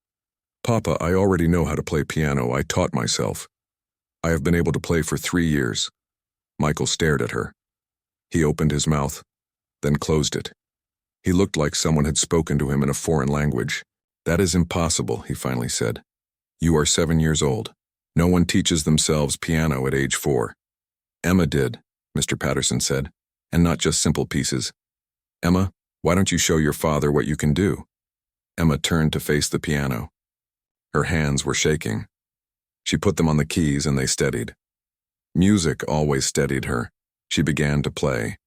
"Papa, I already know how to play piano. I taught myself. I have been able to play for 3 years. Michael stared at her. He opened his mouth, then closed it. He looked like someone had spoken to him in a foreign language. "That is impossible," he finally said. "You are 7 years old. No one teaches themselves piano at age 4. Emma did," Mr. Patterson said, "and not just simple pieces. Emma, why don't you show your father what you can do?" Emma turned to face the piano. Her hands were shaking. She put them on the keys and they steadied. Music always steadied her. She began to play.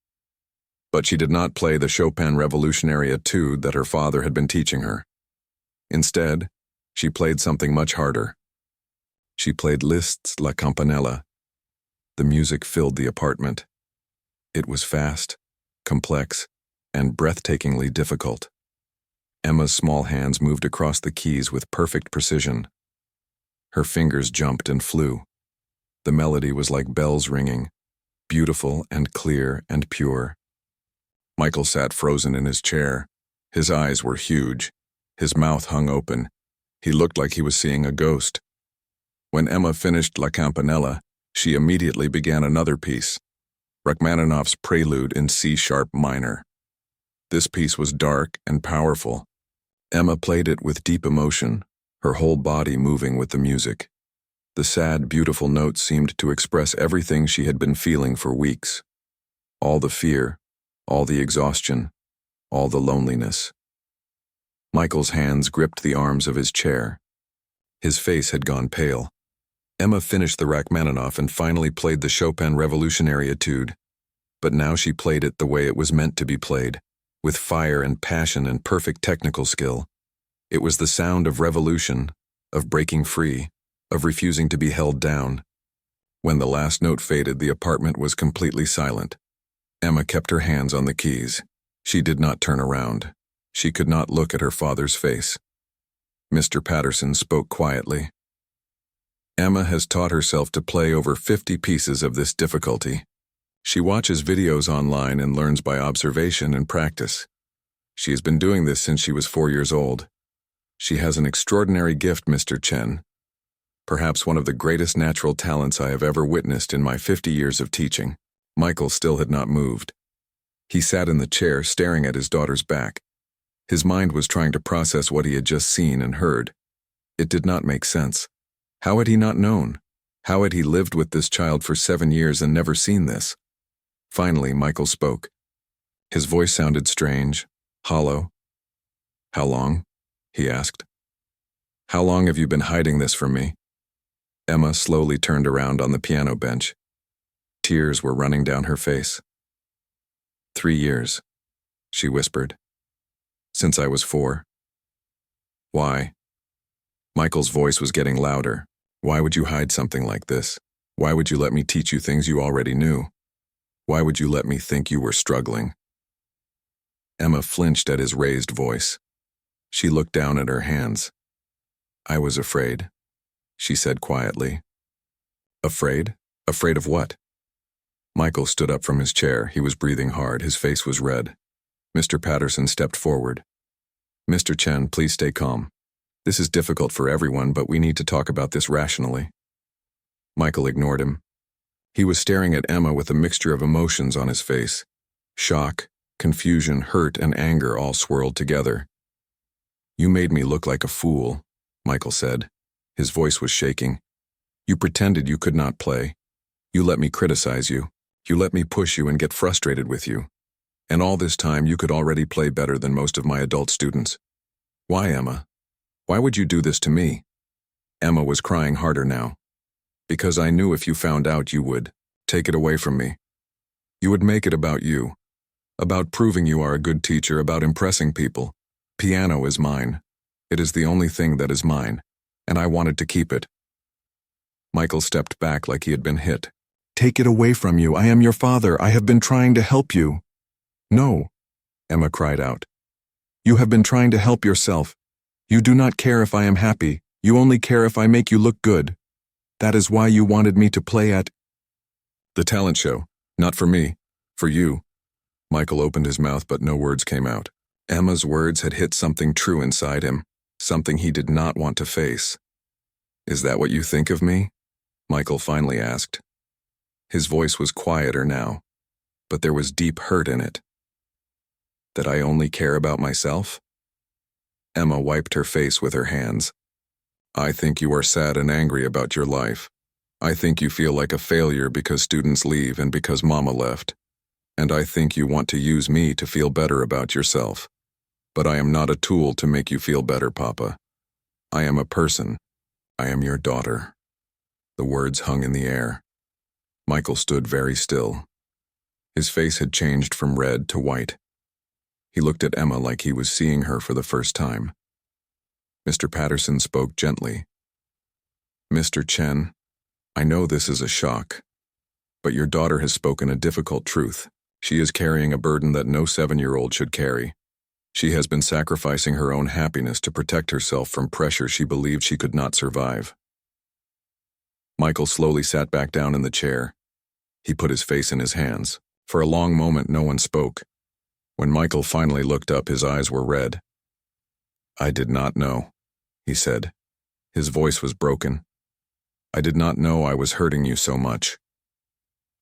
But she did not play the Chopin Revolutionary Etude that her father had been teaching her. Instead, she played something much harder. She played Liszt's La Campanella. The music filled the apartment. It was fast, complex, and breathtakingly difficult. Emma's small hands moved across the keys with perfect precision. Her fingers jumped and flew. The melody was like bells ringing, beautiful and clear and pure. Michael sat frozen in his chair. His eyes were huge. His mouth hung open. He looked like he was seeing a ghost. When Emma finished La Campanella, she immediately began another piece, Rachmaninoff's Prelude in C-sharp minor. This piece was dark and powerful. Emma played it with deep emotion, her whole body moving with the music. The sad, beautiful notes seemed to express everything she had been feeling for weeks. All the fear, all the exhaustion, all the loneliness. Michael's hands gripped the arms of his chair. His face had gone pale. Emma finished the Rachmaninoff and finally played the Chopin Revolutionary Etude. But now she played it the way it was meant to be played, with fire and passion and perfect technical skill. It was the sound of revolution, of breaking free, of refusing to be held down. When the last note faded, the apartment was completely silent. Emma kept her hands on the keys. She did not turn around. She could not look at her father's face. Mr. Patterson spoke quietly. "Emma has taught herself to play over 50 pieces of this difficulty. She watches videos online and learns by observation and practice. She has been doing this since she was 4 years old. She has an extraordinary gift, Mr. Chen. Perhaps one of the greatest natural talents I have ever witnessed in my 50 years of teaching." Michael still had not moved. He sat in the chair staring at his daughter's back. His mind was trying to process what he had just seen and heard. It did not make sense. How had he not known? How had he lived with this child for 7 years and never seen this? Finally, Michael spoke. His voice sounded strange, hollow. "How long?" he asked. "How long have you been hiding this from me?" Emma slowly turned around on the piano bench. Tears were running down her face. 3 years, she whispered. "Since I was 4. Why?" Michael's voice was getting louder. "Why would you hide something like this? Why would you let me teach you things you already knew? Why would you let me think you were struggling?" Emma flinched at his raised voice. She looked down at her hands. "I was afraid," she said quietly. "Afraid? Afraid of what?" Michael stood up from his chair. He was breathing hard. His face was red. Mr. Patterson stepped forward. "Mr. Chen, please stay calm. This is difficult for everyone, but we need to talk about this rationally." Michael ignored him. He was staring at Emma with a mixture of emotions on his face. Shock, confusion, hurt, and anger all swirled together. "You made me look like a fool," Michael said. His voice was shaking. "You pretended you could not play. You let me criticize you. You let me push you and get frustrated with you. And all this time you could already play better than most of my adult students. Why, Emma? Why would you do this to me?" Emma was crying harder now. "Because I knew if you found out you would take it away from me. You would make it about you. About proving you are a good teacher, about impressing people. Piano is mine. It is the only thing that is mine, and I wanted to keep it." Michael stepped back like he had been hit. "Take it away from you. I am your father. I have been trying to help you." "No," Emma cried out. "You have been trying to help yourself. You do not care if I am happy. You only care if I make you look good. That is why you wanted me to play at the talent show. Not for me. For you." Michael opened his mouth, but no words came out. Emma's words had hit something true inside him, something he did not want to face. "Is that what you think of me?" Michael finally asked. His voice was quieter now, but there was deep hurt in it. That I only care about myself? Emma wiped her face with her hands. I think you are sad and angry about your life. I think you feel like a failure because students leave and because Mama left. And I think you want to use me to feel better about yourself. But I am not a tool to make you feel better, Papa. I am a person. I am your daughter. The words hung in the air. Michael stood very still. His face had changed from red to white. He looked at Emma like he was seeing her for the first time. Mr. Patterson spoke gently. Mr. Chen, I know this is a shock, but your daughter has spoken a difficult truth. She is carrying a burden that no 7-year-old should carry. She has been sacrificing her own happiness to protect herself from pressure she believed she could not survive. Michael slowly sat back down in the chair. He put his face in his hands. For a long moment, no one spoke. When Michael finally looked up, his eyes were red. I did not know, he said. His voice was broken. I did not know I was hurting you so much.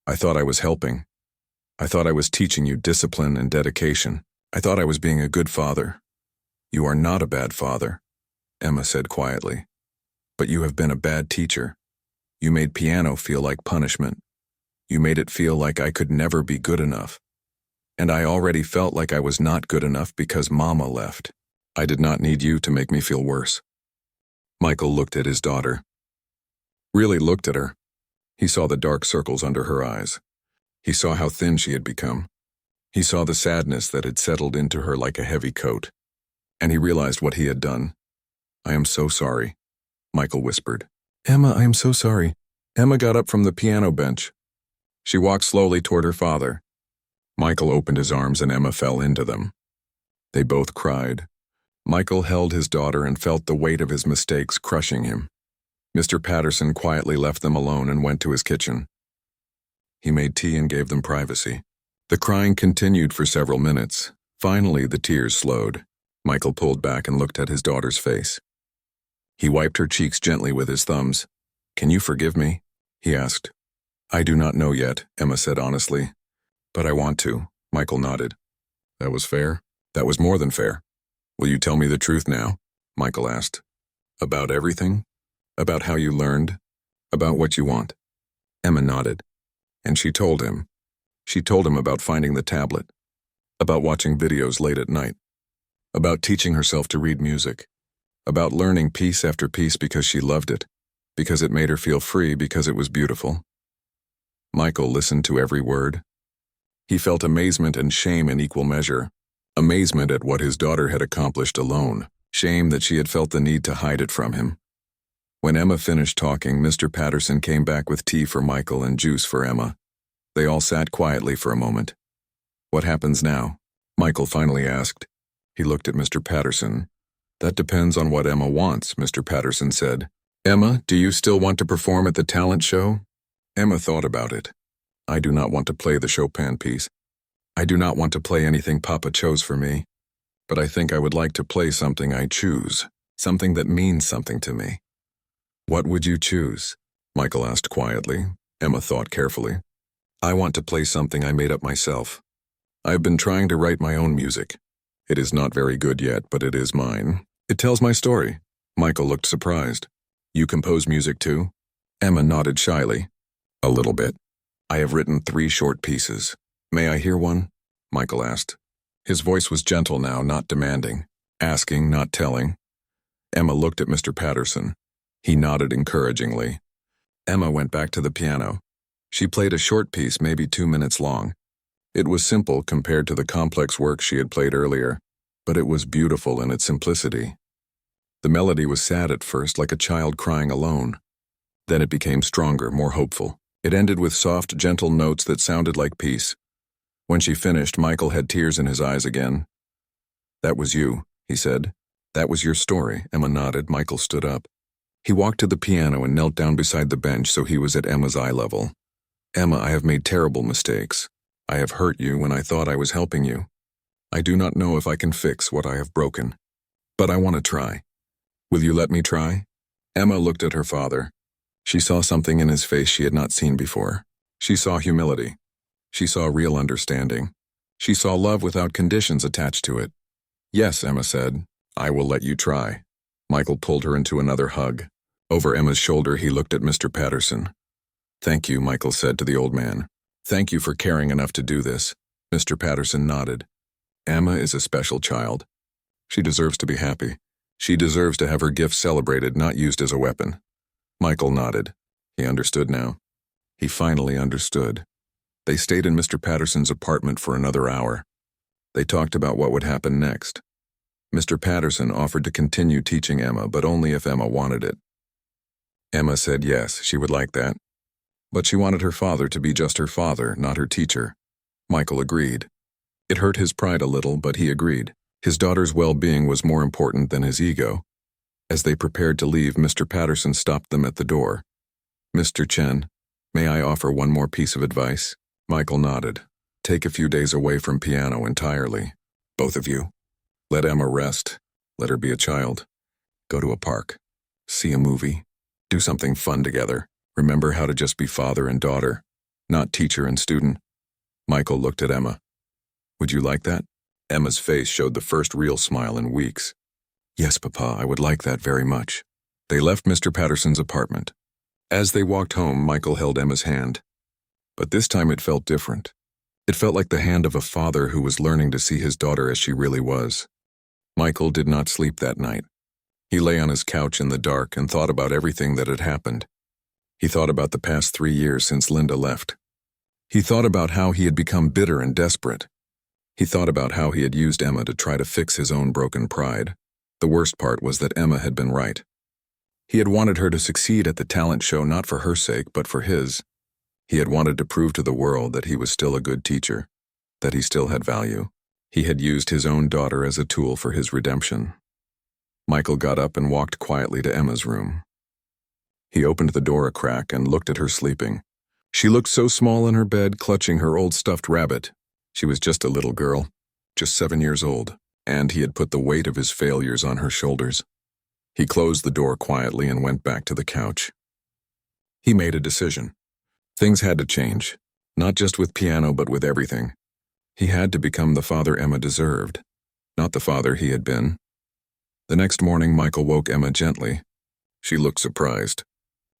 I thought I was helping. I thought I was teaching you discipline and dedication. I thought I was being a good father. You are not a bad father, Emma said quietly. But you have been a bad teacher. You made piano feel like punishment. You made it feel like I could never be good enough. And I already felt like I was not good enough because Mama left. I did not need you to make me feel worse. Michael looked at his daughter. Really looked at her. He saw the dark circles under her eyes. He saw how thin she had become. He saw the sadness that had settled into her like a heavy coat. And he realized what he had done. I am so sorry, Michael whispered. Emma, I am so sorry. Emma got up from the piano bench. She walked slowly toward her father. Michael opened his arms and Emma fell into them. They both cried. Michael held his daughter and felt the weight of his mistakes crushing him. Mr. Patterson quietly left them alone and went to his kitchen. He made tea and gave them privacy. The crying continued for several minutes. Finally, the tears slowed. Michael pulled back and looked at his daughter's face. He wiped her cheeks gently with his thumbs. Can you forgive me? He asked. I do not know yet, Emma said honestly. But I want to, Michael nodded. That was fair? That was more than fair. Will you tell me the truth now? Michael asked. About everything? About how you learned? About what you want? Emma nodded. And she told him. She told him about finding the tablet. About watching videos late at night. About teaching herself to read music. About learning piece after piece because she loved it. Because it made her feel free, because it was beautiful. Michael listened to every word. He felt amazement and shame in equal measure. Amazement at what his daughter had accomplished alone. Shame that she had felt the need to hide it from him. When Emma finished talking, Mr. Patterson came back with tea for Michael and juice for Emma. They all sat quietly for a moment. What happens now? Michael finally asked. He looked at Mr. Patterson. That depends on what Emma wants, Mr. Patterson said. Emma, do you still want to perform at the talent show? Emma thought about it. I do not want to play the Chopin piece. I do not want to play anything Papa chose for me. But I think I would like to play something I choose, something that means something to me. What would you choose? Michael asked quietly. Emma thought carefully. I want to play something I made up myself. I have been trying to write my own music. It is not very good yet, but it is mine. It tells my story. Michael looked surprised. You compose music too? Emma nodded shyly. A little bit. I have written 3 short pieces. May I hear one? Michael asked. His voice was gentle now, not demanding. Asking, not telling. Emma looked at Mr. Patterson. He nodded encouragingly. Emma went back to the piano. She played a short piece, maybe 2 minutes long. It was simple compared to the complex work she had played earlier, but it was beautiful in its simplicity. The melody was sad at first, like a child crying alone. Then it became stronger, more hopeful. It ended with soft, gentle notes that sounded like peace. When she finished, Michael had tears in his eyes again. That was you, he said. That was your story. Emma nodded. Michael stood up. He walked to the piano and knelt down beside the bench so he was at Emma's eye level. Emma, I have made terrible mistakes. I have hurt you when I thought I was helping you. I do not know if I can fix what I have broken. But I want to try. Will you let me try? Emma looked at her father. She saw something in his face she had not seen before. She saw humility. She saw real understanding. She saw love without conditions attached to it. "Yes," Emma said. "I will let you try." Michael pulled her into another hug. Over Emma's shoulder, he looked at Mr. Patterson. "Thank you," Michael said to the old man. "Thank you for caring enough to do this." Mr. Patterson nodded. "Emma is a special child. She deserves to be happy. She deserves to have her gifts celebrated, not used as a weapon." Michael nodded. He understood now. He finally understood. They stayed in Mr. Patterson's apartment for another hour. They talked about what would happen next. Mr. Patterson offered to continue teaching Emma, but only if Emma wanted it. Emma said yes, she would like that. But she wanted her father to be just her father, not her teacher. Michael agreed. It hurt his pride a little, but he agreed. His daughter's well-being was more important than his ego. As they prepared to leave, Mr. Patterson stopped them at the door. "Mr. Chen, may I offer one more piece of advice?" Michael nodded. "Take a few days away from piano entirely. Both of you. Let Emma rest. Let her be a child. Go to a park. See a movie. Do something fun together. Remember how to just be father and daughter, not teacher and student." Michael looked at Emma. "Would you like that?" Emma's face showed the first real smile in weeks. "Yes, Papa, I would like that very much." They left Mr. Patterson's apartment. As they walked home, Michael held Emma's hand. But this time it felt different. It felt like the hand of a father who was learning to see his daughter as she really was. Michael did not sleep that night. He lay on his couch in the dark and thought about everything that had happened. He thought about the past 3 years since Linda left. He thought about how he had become bitter and desperate. He thought about how he had used Emma to try to fix his own broken pride. The worst part was that Emma had been right. He had wanted her to succeed at the talent show not for her sake, but for his. He had wanted to prove to the world that he was still a good teacher, that he still had value. He had used his own daughter as a tool for his redemption. Michael got up and walked quietly to Emma's room. He opened the door a crack and looked at her sleeping. She looked so small in her bed, clutching her old stuffed rabbit. She was just a little girl, just 7 years old, and he had put the weight of his failures on her shoulders. He closed the door quietly and went back to the couch. He made a decision. Things had to change, not just with piano but with everything. He had to become the father Emma deserved, not the father he had been. The next morning, Michael woke Emma gently. She looked surprised.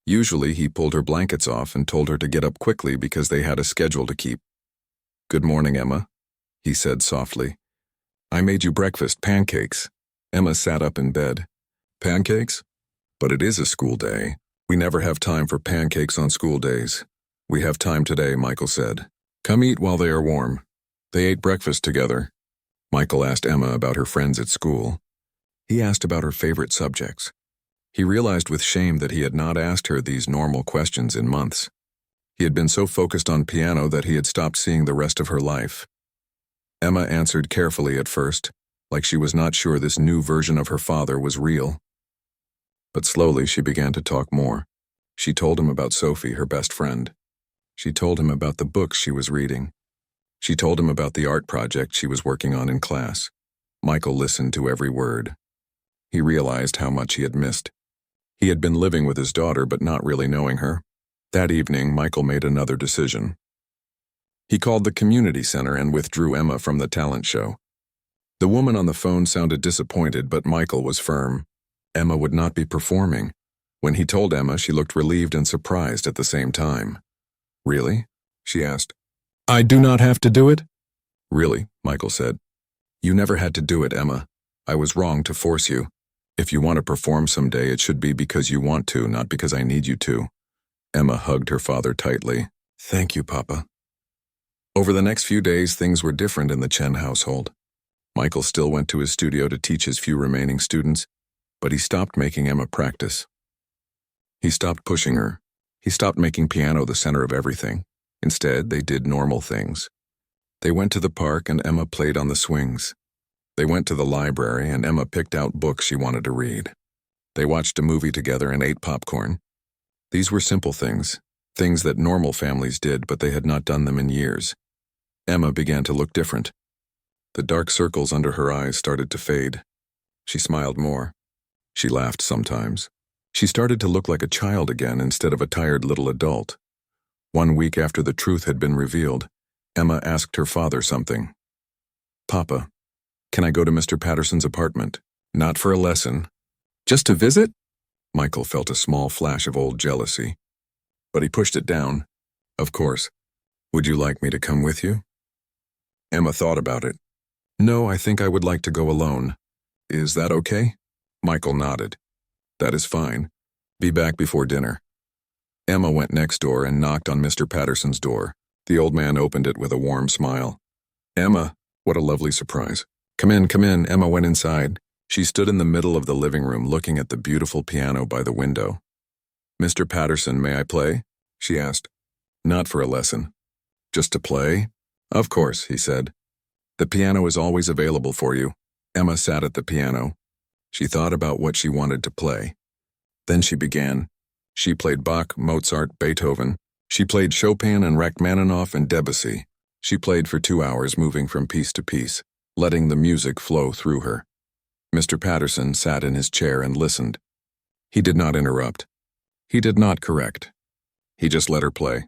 Usually, he pulled her blankets off and told her to get up quickly because they had a schedule to keep. "Good morning, Emma," he said softly. "I made you breakfast, pancakes." Emma sat up in bed. "Pancakes? But it is a school day. We never have time for pancakes on school days." "We have time today," Michael said. "Come eat while they are warm." They ate breakfast together. Michael asked Emma about her friends at school. He asked about her favorite subjects. He realized with shame that he had not asked her these normal questions in months. He had been so focused on piano that he had stopped seeing the rest of her life. Emma answered carefully at first, like she was not sure this new version of her father was real. But slowly she began to talk more. She told him about Sophie, her best friend. She told him about the books she was reading. She told him about the art project she was working on in class. Michael listened to every word. He realized how much he had missed. He had been living with his daughter but not really knowing her. That evening, Michael made another decision. He called the community center and withdrew Emma from the talent show. The woman on the phone sounded disappointed, but Michael was firm. Emma would not be performing. When he told Emma, she looked relieved and surprised at the same time. "Really?" she asked. "I do not have to do it?" "Really," Michael said. "You never had to do it, Emma. I was wrong to force you. If you want to perform someday, it should be because you want to, not because I need you to." Emma hugged her father tightly. "Thank you, Papa." Over the next few days, things were different in the Chen household. Michael still went to his studio to teach his few remaining students, but he stopped making Emma practice. He stopped pushing her. He stopped making piano the center of everything. Instead, they did normal things. They went to the park and Emma played on the swings. They went to the library and Emma picked out books she wanted to read. They watched a movie together and ate popcorn. These were simple things, things that normal families did, but they had not done them in years. Emma began to look different. The dark circles under her eyes started to fade. She smiled more. She laughed sometimes. She started to look like a child again instead of a tired little adult. 1 week after the truth had been revealed, Emma asked her father something. "Papa, can I go to Mr. Patterson's apartment? Not for a lesson. Just to visit?" Michael felt a small flash of old jealousy, but he pushed it down. "Of course. Would you like me to come with you?" Emma thought about it. "No, I think I would like to go alone. Is that okay?" Michael nodded. "That is fine. Be back before dinner." Emma went next door and knocked on Mr. Patterson's door. The old man opened it with a warm smile. "Emma, what a lovely surprise." Come in." Emma went inside. She stood in the middle of the living room looking at the beautiful piano by the window. "Mr. Patterson, may I play?" she asked. "Not for a lesson. Just to play?" "Of course," he said. "The piano is always available for you." Emma sat at the piano. She thought about what she wanted to play. Then she began. She played Bach, Mozart, Beethoven. She played Chopin and Rachmaninoff and Debussy. She played for 2 hours, moving from piece to piece, letting the music flow through her. Mr. Patterson sat in his chair and listened. He did not interrupt. He did not correct. He just let her play,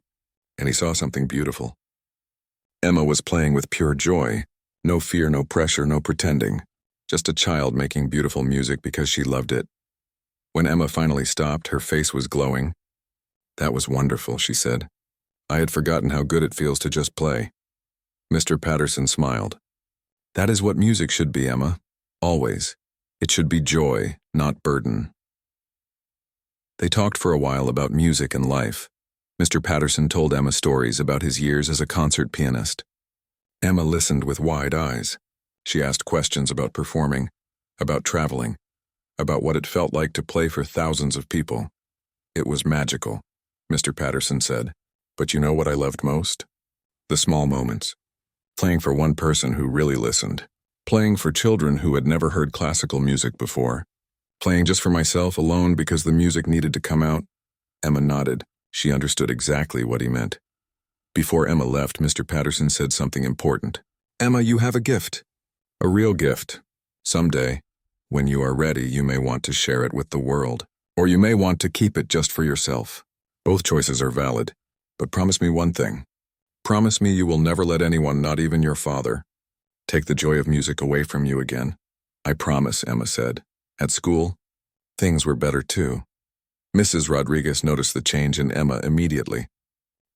and he saw something beautiful. Emma was playing with pure joy. No fear, no pressure, no pretending. Just a child making beautiful music because she loved it. When Emma finally stopped, her face was glowing. "That was wonderful," she said. "I had forgotten how good it feels to just play." Mr. Patterson smiled. "That is what music should be, Emma. Always. It should be joy, not burden." They talked for a while about music and life. Mr. Patterson told Emma stories about his years as a concert pianist. Emma listened with wide eyes. She asked questions about performing, about traveling, about what it felt like to play for thousands of people. "It was magical," Mr. Patterson said. "But you know what I loved most? The small moments. Playing for one person who really listened. Playing for children who had never heard classical music before. Playing just for myself alone because the music needed to come out." Emma nodded. She understood exactly what he meant. Before Emma left, Mr. Patterson said something important. "Emma, you have a gift. A real gift. Someday, when you are ready, you may want to share it with the world. Or you may want to keep it just for yourself. Both choices are valid. But promise me one thing. Promise me you will never let anyone, not even your father, take the joy of music away from you again." "I promise," Emma said. At school, things were better too. Mrs. Rodriguez noticed the change in Emma immediately.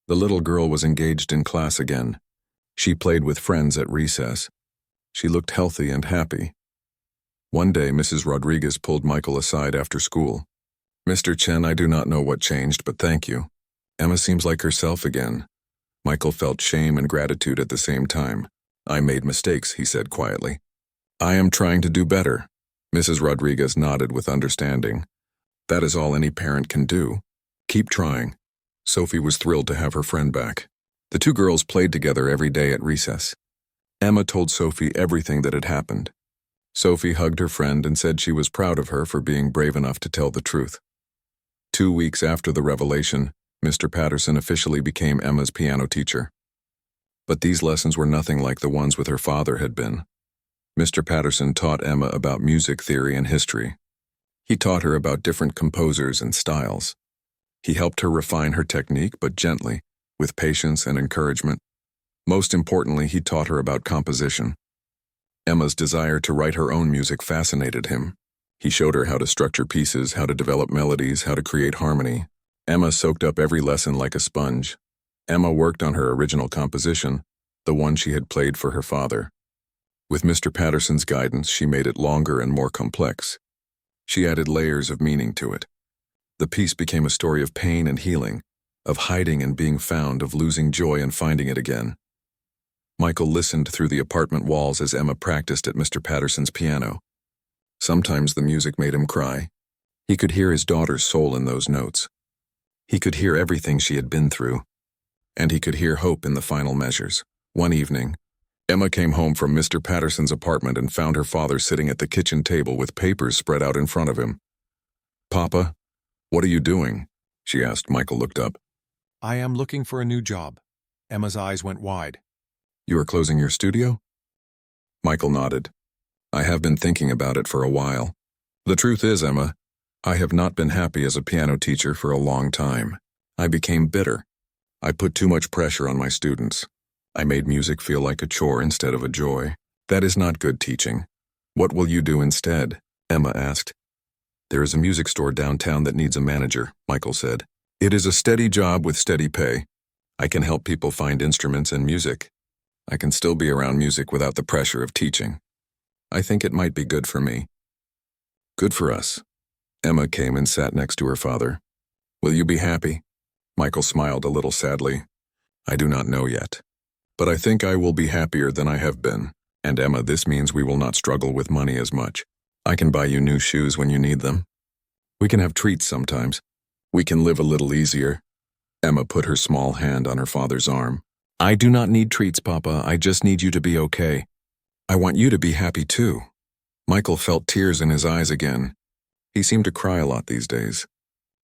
The little girl was engaged in class again. She played with friends at recess. She looked healthy and happy. One day, Mrs. Rodriguez pulled Michael aside after school. "Mr. Chen, I do not know what changed, but thank you. Emma seems like herself again." Michael felt shame and gratitude at the same time. "I made mistakes," he said quietly. "I am trying to do better." Mrs. Rodriguez nodded with understanding. "That is all any parent can do. Keep trying." Sophie was thrilled to have her friend back. The two girls played together every day at recess. Emma told Sophie everything that had happened. Sophie hugged her friend and said she was proud of her for being brave enough to tell the truth. 2 weeks after the revelation, Mr. Patterson officially became Emma's piano teacher. But these lessons were nothing like the ones with her father had been. Mr. Patterson taught Emma about music theory and history. He taught her about different composers and styles. He helped her refine her technique, but gently, with patience and encouragement. Most importantly, he taught her about composition. Emma's desire to write her own music fascinated him. He showed her how to structure pieces, how to develop melodies, how to create harmony. Emma soaked up every lesson like a sponge. Emma worked on her original composition, the one she had played for her father. With Mr. Patterson's guidance, she made it longer and more complex. She added layers of meaning to it. The piece became a story of pain and healing, of hiding and being found, of losing joy and finding it again. Michael listened through the apartment walls as Emma practiced at Mr. Patterson's piano. Sometimes the music made him cry. He could hear his daughter's soul in those notes. He could hear everything she had been through. And he could hear hope in the final measures. One evening, Emma came home from Mr. Patterson's apartment and found her father sitting at the kitchen table with papers spread out in front of him. "Papa, what are you doing?" she asked. Michael looked up. "I am looking for a new job." Emma's eyes went wide. "You are closing your studio?" Michael nodded. "I have been thinking about it for a while. The truth is, Emma, I have not been happy as a piano teacher for a long time. I became bitter. I put too much pressure on my students. I made music feel like a chore instead of a joy. That is not good teaching. What will you do instead? Emma asked. There is a music store downtown that needs a manager, Michael said. It is a steady job with steady pay. I can help people find instruments and music. I can still be around music without the pressure of teaching. I think it might be good for me. Good for us. Emma came and sat next to her father. Will you be happy? Michael smiled a little sadly. I do not know yet. But I think I will be happier than I have been. And Emma, this means we will not struggle with money as much. I can buy you new shoes when you need them. We can have treats sometimes. We can live a little easier. Emma put her small hand on her father's arm. I do not need treats, Papa. I just need you to be okay. I want you to be happy too. Michael felt tears in his eyes again. He seemed to cry a lot these days.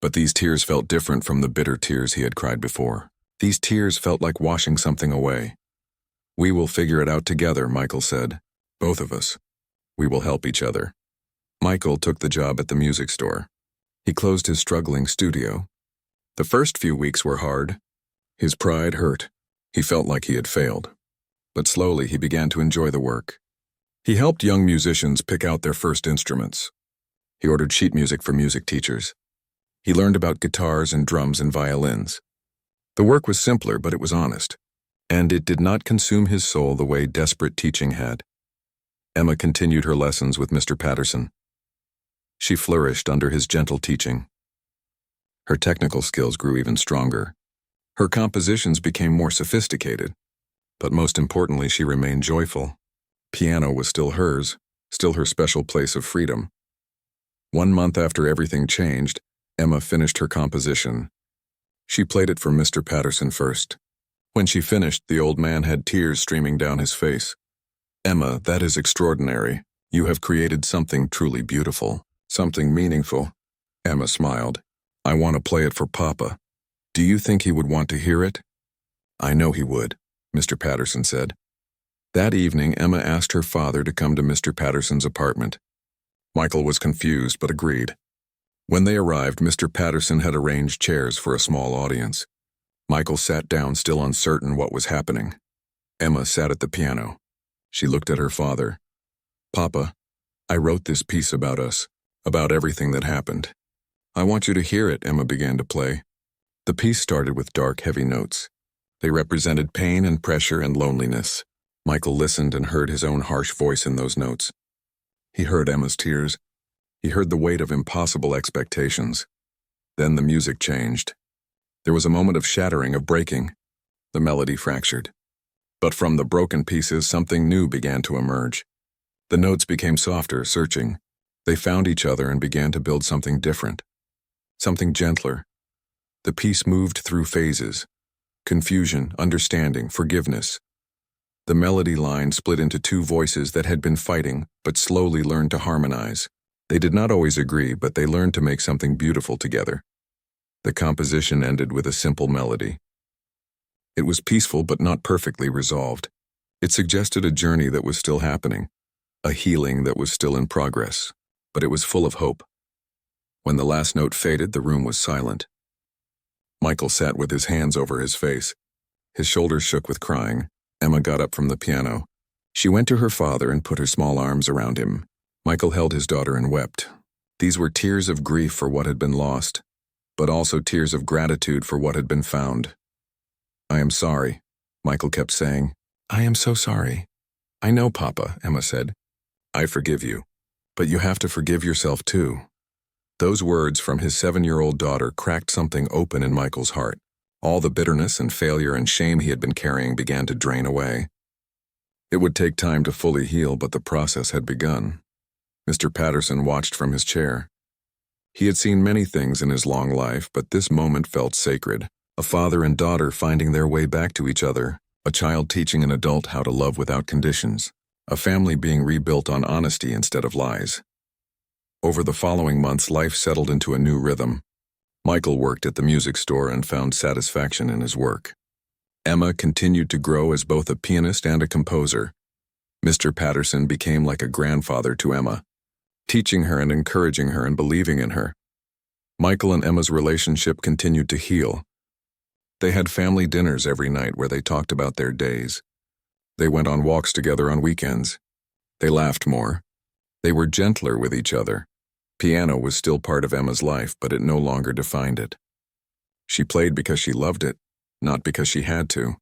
But these tears felt different from the bitter tears he had cried before. These tears felt like washing something away. We will figure it out together, Michael said. Both of us. We will help each other. Michael took the job at the music store. He closed his struggling studio. The first few weeks were hard. His pride hurt. He felt like he had failed. But slowly he began to enjoy the work. He helped young musicians pick out their first instruments. He ordered sheet music for music teachers. He learned about guitars and drums and violins. The work was simpler, but it was honest. And it did not consume his soul the way desperate teaching had. Emma continued her lessons with Mr. Patterson. She flourished under his gentle teaching. Her technical skills grew even stronger. Her compositions became more sophisticated. But most importantly, she remained joyful. Piano was still hers, still her special place of freedom. 1 month after everything changed, Emma finished her composition. She played it for Mr. Patterson first. When she finished, the old man had tears streaming down his face. Emma, that is extraordinary. You have created something truly beautiful, something meaningful. Emma smiled. I want to play it for Papa. Do you think he would want to hear it? I know he would, Mr. Patterson said. That evening, Emma asked her father to come to Mr. Patterson's apartment. Michael was confused but agreed. When they arrived, Mr. Patterson had arranged chairs for a small audience. Michael sat down, still uncertain what was happening. Emma sat at the piano. She looked at her father. Papa, I wrote this piece about us, about everything that happened. I want you to hear it, Emma began to play. The piece started with dark, heavy notes. They represented pain and pressure and loneliness. Michael listened and heard his own harsh voice in those notes. He heard Emma's tears. He heard the weight of impossible expectations. Then the music changed. There was a moment of shattering, of breaking. The melody fractured. But from the broken pieces, something new began to emerge. The notes became softer, searching. They found each other and began to build something different. Something gentler. The piece moved through phases. Confusion, understanding, forgiveness. The melody line split into two voices that had been fighting, but slowly learned to harmonize. They did not always agree, but they learned to make something beautiful together. The composition ended with a simple melody. It was peaceful but not perfectly resolved. It suggested a journey that was still happening, a healing that was still in progress, but it was full of hope. When the last note faded, the room was silent. Michael sat with his hands over his face. His shoulders shook with crying. Emma got up from the piano. She went to her father and put her small arms around him. Michael held his daughter and wept. These were tears of grief for what had been lost, but also tears of gratitude for what had been found. I am sorry, Michael kept saying. I am so sorry. I know, Papa, Emma said. I forgive you, but you have to forgive yourself too. Those words from his 7-year-old daughter cracked something open in Michael's heart. All the bitterness and failure and shame he had been carrying began to drain away. It would take time to fully heal, but the process had begun. Mr. Patterson watched from his chair. He had seen many things in his long life, but this moment felt sacred. A father and daughter finding their way back to each other, a child teaching an adult how to love without conditions, a family being rebuilt on honesty instead of lies. Over the following months, life settled into a new rhythm. Michael worked at the music store and found satisfaction in his work. Emma continued to grow as both a pianist and a composer. Mr. Patterson became like a grandfather to Emma, teaching her and encouraging her and believing in her. Michael and Emma's relationship continued to heal. They had family dinners every night where they talked about their days. They went on walks together on weekends. They laughed more. They were gentler with each other. Piano was still part of Emma's life, but it no longer defined it. She played because she loved it, not because she had to.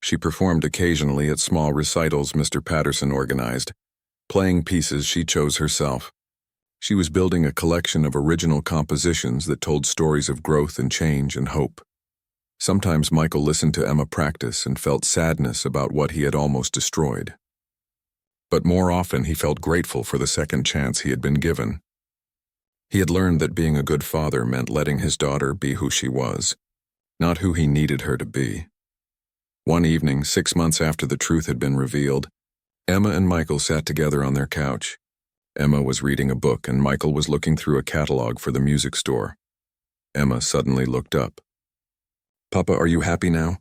She performed occasionally at small recitals Mr. Patterson organized, playing pieces she chose herself. She was building a collection of original compositions that told stories of growth and change and hope. Sometimes Michael listened to Emma practice and felt sadness about what he had almost destroyed. But more often he felt grateful for the second chance he had been given. He had learned that being a good father meant letting his daughter be who she was, not who he needed her to be. One evening, 6 months after the truth had been revealed, Emma and Michael sat together on their couch. Emma was reading a book and Michael was looking through a catalog for the music store. Emma suddenly looked up. "Papa, are you happy now?"